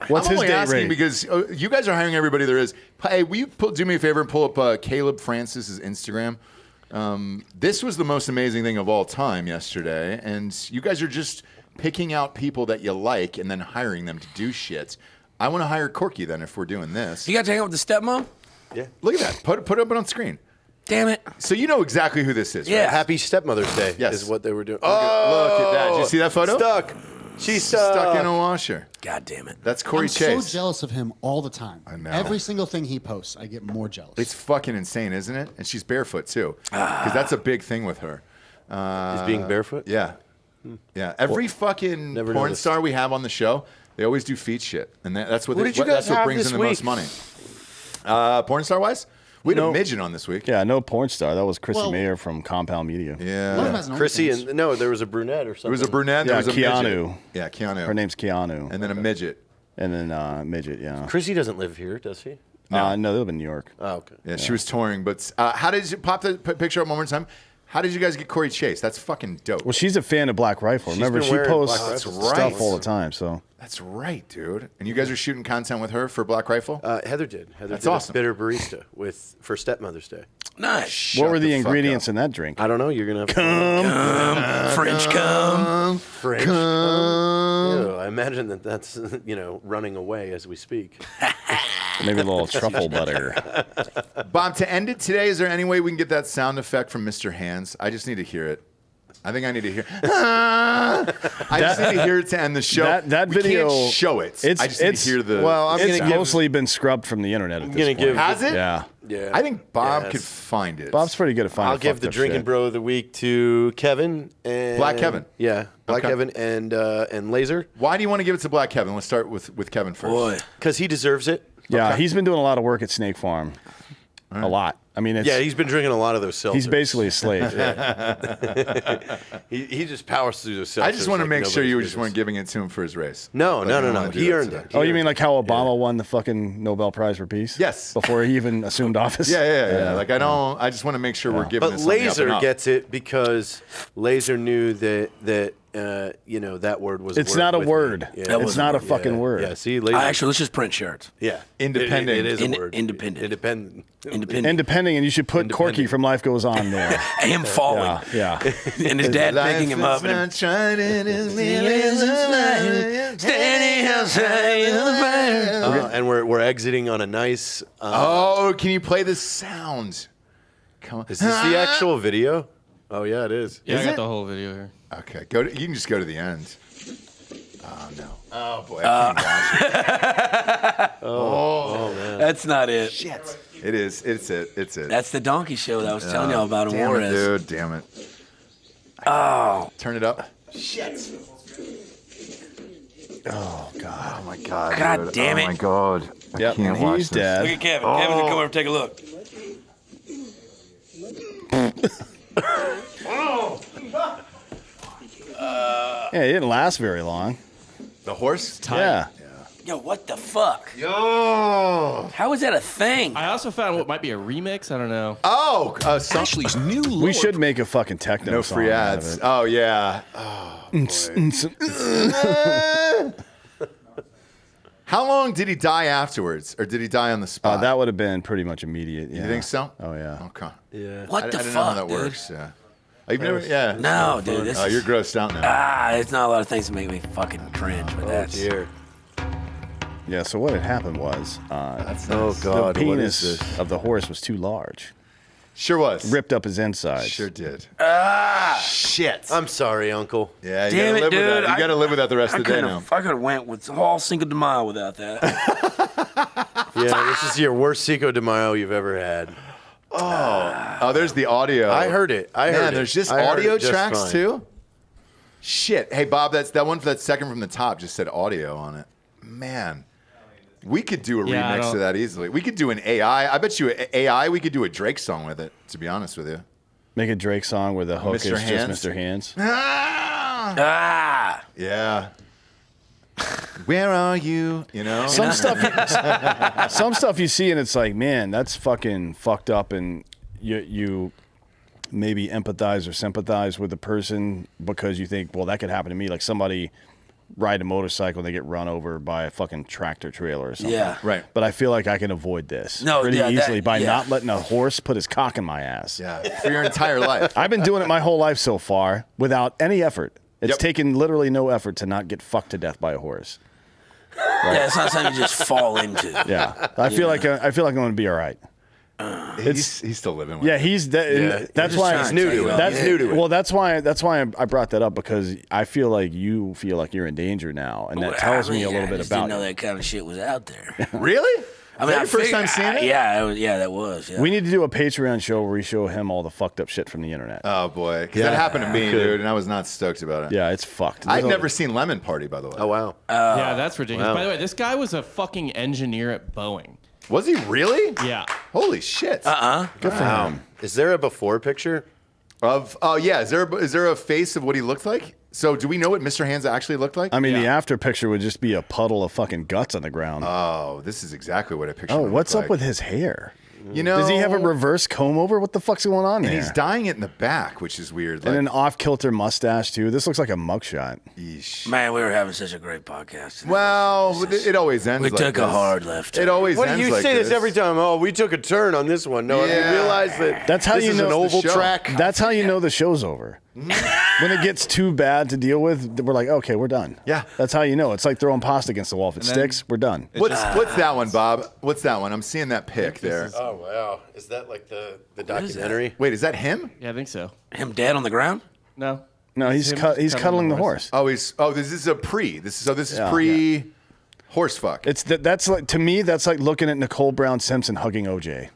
What's I'm his only date asking rate? because you guys are hiring everybody there is. Hey, will you do me a favor and pull up Caleb Francis's Instagram? This was the most amazing thing of all time yesterday, and you guys are just picking out people that you like and then hiring them to do shit. I want to hire Corky then if we're doing this. you got to hang out with the stepmom. Yeah. Look at that. Put it up on screen. Damn it. So you know exactly who this is, Yeah. right? Happy Stepmother's Day Yes. is what they were doing. Look at that. Did you see that photo? Stuck. She's Stuck in a washer. God damn it. That's Corey I'm Chase. so jealous of him all the time. I know. Every single thing he posts, I get more jealous. It's fucking insane, isn't it? And she's barefoot too, because that's a big thing with her. Is being barefoot? Yeah, yeah. Every fucking never porn noticed. star we have on the show, they always do feet shit, and that's what Who did you guys that's what have brings this in the most week? money. Porn star wise, we had a midget on this week. Yeah, no porn star. That was Chrissy Well- Mayer from Compound Media. One of them Yeah, has an Chrissy OnlyFans. and no, there was a brunette or something. there was a brunette. There Yeah, was a Keanu. midget. Yeah, Keanu. Her name's Keanu. and then a midget. And then midget, yeah. Chrissy doesn't live here, does she? No, they live in New York. Oh, okay. Yeah, she was touring. But how did you pop the picture up one more time? How did you guys get Corey Chase? That's fucking dope. Well, she's a fan of Black Rifle. She's Remember, been she wearing posts Black Rifle. That's stuff right. all the time. So That's right, dude. And you guys are shooting content with her for Black Rifle? Heather did. Heather That's did awesome. a bitter barista for Stepmother's Day. Nice. what were the the fuck ingredients up. in that drink? I don't know. You're gonna have French cum. French. Ew, I imagine that's running away as we speak. Maybe a little truffle butter. Bob, to end it today, is there any way we can get that sound effect from Mr. Hands? I just need to hear it. I think I need to hear. I just need to hear it to end the show. That We video. can't show it. I just need to hear the. Well, I'm It's gonna give. mostly been scrubbed from the internet at this gonna point. give- has it? Yeah. Yeah. I think Bob Yes. could find it. Bob's pretty good at finding I'll give the fucked up drinking shit. bro of the week to Kevin and Black Kevin. Yeah, Black Okay. Kevin and Laser Why do you want to give it to Black Kevin? Let's start with Kevin first. Boy. because he deserves it. Yeah, he's been doing a lot of work at Snake Farm. A lot. I mean, it's, Yeah, he's been drinking a lot of those seltzers. he's basically a slave. he just powers through those seltzers. I just want to like make sure nobody's you just business. weren't giving it to him for his race. No, Like, no, you no, don't no. wanna do He that earned today. it. Oh, you mean like how Obama won the fucking Nobel Prize for Peace? Yes. Before he even assumed office? Yeah. Like I just want to make sure we're giving But this on the up and Laser up. gets it because Laser knew that that word was. It's word not a with me. word. Yeah. That It's was not a Yeah, fucking word. Yeah, see, Laser. Actually, let's just print shirts. yeah, Independent. It is a In- word. independent. Independent. Independent. Independent pending, and you should put Corky from Life Goes On there. Him falling. Yeah. And his dad picking him up. And we're exiting on a nice. Can you play the sound? Come on. Is this the actual video? Oh yeah, it is. Yeah, Is I got it? the whole video here. Okay, you can just go to the end. Oh no! Oh boy! I can't watch it. Man. That's not it. Shit! It is. It's it. That's the donkey show that I was telling y'all about in Damn it, Juarez. dude! Damn it! Oh. Turn it up. Shit! Oh god! Oh my god! God dude. damn it. Oh my god! I Yep, can't and watch he's this. dead. Look at Kevin. Kevin can come over and take a look. Yeah, it didn't last very long. The horse? Yeah. Yo, what the fuck? Yo! How is that a thing? I also found what might be a remix. I don't know. Oh, Ashley's new We should make a fucking techno no song free out of ads. it. Oh yeah. Oh, boy. How long did he die afterwards, or did he die on the spot? That would have been pretty much immediate. Yeah. You think so? Oh yeah. Okay. Yeah. What the I don't fuck, know how that dude? works. Yeah. Oh, you've never? Yeah. No, dude. This Oh, is, you're grossed out now. it's not a lot of things that make me fucking cringe, but that's. Dear. Yeah. So what had happened was, Oh God. the What is penis this? of the horse was too large. Sure was. Ripped up his insides. Sure did. Shit. I'm sorry, Uncle. Yeah. You Damn gotta it, live dude. with that. You got to live with that the rest I of the day could now. have went with all Cinco de Mayo without that. Yeah, this is your worst Cinco de Mayo you've ever had. Oh, there's the audio. I heard it. I heard Man, it. there's just I heard audio it just tracks fine. too. Shit. Hey, Bob, that one for that second from the top just said audio on it. Man, we could do a Yeah, I remix don't- of that easily. We could do an AI. I bet you AI. We could do a Drake song with it. To be honest with you. Make a Drake song where the hook Mr. is Hands? just Mr. Hands. Ah! Yeah. Where are you? You know. Some stuff you see and it's like, man, that's fucking fucked up, and you maybe empathize or sympathize with the person because you think, well, that could happen to me. Like somebody ride a motorcycle and they get run over by a fucking tractor trailer or something. Yeah. Right. But I feel like I can avoid this No, pretty yeah, that- easily by yeah. not letting a horse put his cock in my ass. Yeah. For your entire life. I've been doing it my whole life so far without any effort. It's Yep. taken literally no effort to not get fucked to death by a horse. Yeah, it's not something you just fall into. Yeah, I feel like I'm going to be all right. He's still living with Yeah, it. he's Yeah, that's just why trying it's to new take to it it. off. That's Yeah. new to it. Well, that's why I brought that up because I feel like you feel like you're in danger now, and that tells me a little bit I just about didn't know you. that kind of shit was out there. Really? I mean, your first figured- time seeing it? Yeah, that was. Yeah. We need to do a Patreon show where we show him all the fucked up shit from the internet. Oh boy, because that happened to me, dude, and I was not stoked about it. Yeah, it's fucked. I'd never seen Lemon Party, by the way. Oh wow. Yeah, that's ridiculous. wow. By the way, this guy was a fucking engineer at Boeing. Was he really? Yeah. Holy shit. Good for him. Is there a before picture? Oh yeah, is there a face of what he looked like? So do we know what Mr. Hands actually looked like? I mean, the Yeah. after picture would just be a puddle of fucking guts on the ground. Oh, this is exactly what I pictured. Oh, him what's look up like. with his hair? You know, Does he have a reverse comb over? What the fuck's going on And there? he's dyeing it in the back, which is weird. And Like, an off-kilter mustache too. This looks like a mugshot. yeesh. Man, we were having such a great podcast. Well, it always ends. We like took a this. hard left. It always What do ends you like say this every time? Oh, we took a turn on this one. No, Yeah. you realize that That's how this you is know an it's the oval show. track. That's how you know the show's over. When it gets too bad to deal with, we're like, okay, we're done. Yeah. That's how you know. It's like throwing pasta against the wall. If it then- sticks, we're done. What's that one, Bob? What's that one? I'm seeing that pic there. Oh wow, is that like the documentary? Wait, is that him? Yeah, I think so. Him dead on the ground? No. No, he's Him he's cuddling the horse. Oh, this is a pre. This is Yeah. pre horse fuck. It's that's like, to me, that's like looking at Nicole Brown Simpson hugging OJ.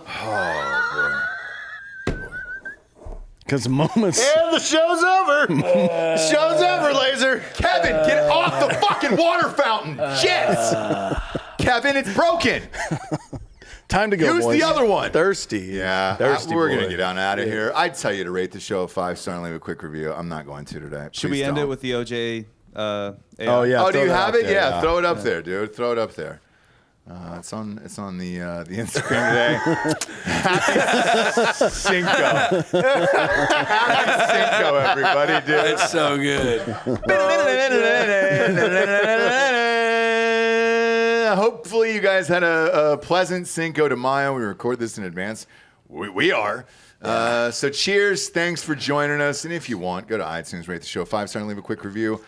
Oh Because moments. And the show's over. The show's over, Laser. Kevin, get off the fucking water fountain. Shit. Kevin, it's broken. Time to go, Use boys. the other one. Thirsty. Yeah, Thirsty we're boy. gonna get on out of here. I'd tell you to rate the show a 5-star and leave a quick review. I'm not going to today. Should Please we end don't. it with the OJ? AI? Oh yeah. Oh, do throw you that have up it? there, Yeah, throw it up there, dude. Throw it up there. It's on the Instagram today. Happy Cinco. Happy Cinco, everybody, dude. It's so good. hopefully you guys had a pleasant Cinco de Mayo. We record this in advance. We are. So cheers. Thanks for joining us. And if you want, go to iTunes, rate the show 5-star, and leave a quick review.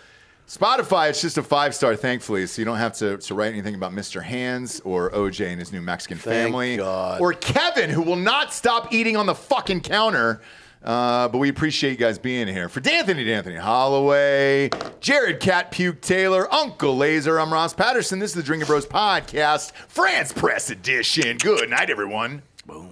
Spotify, it's just a 5-star, thankfully, so you don't have to write anything about Mr. Hands or OJ and his new Mexican family. God. Or Kevin, who will not stop eating on the fucking counter. But we appreciate you guys being here. For D'Anthony Holloway, Jared Cat Puke Taylor, Uncle Laser, I'm Ross Patterson. This is the Drinkin' Bros Podcast, France Press Edition. Good night, everyone. Boom.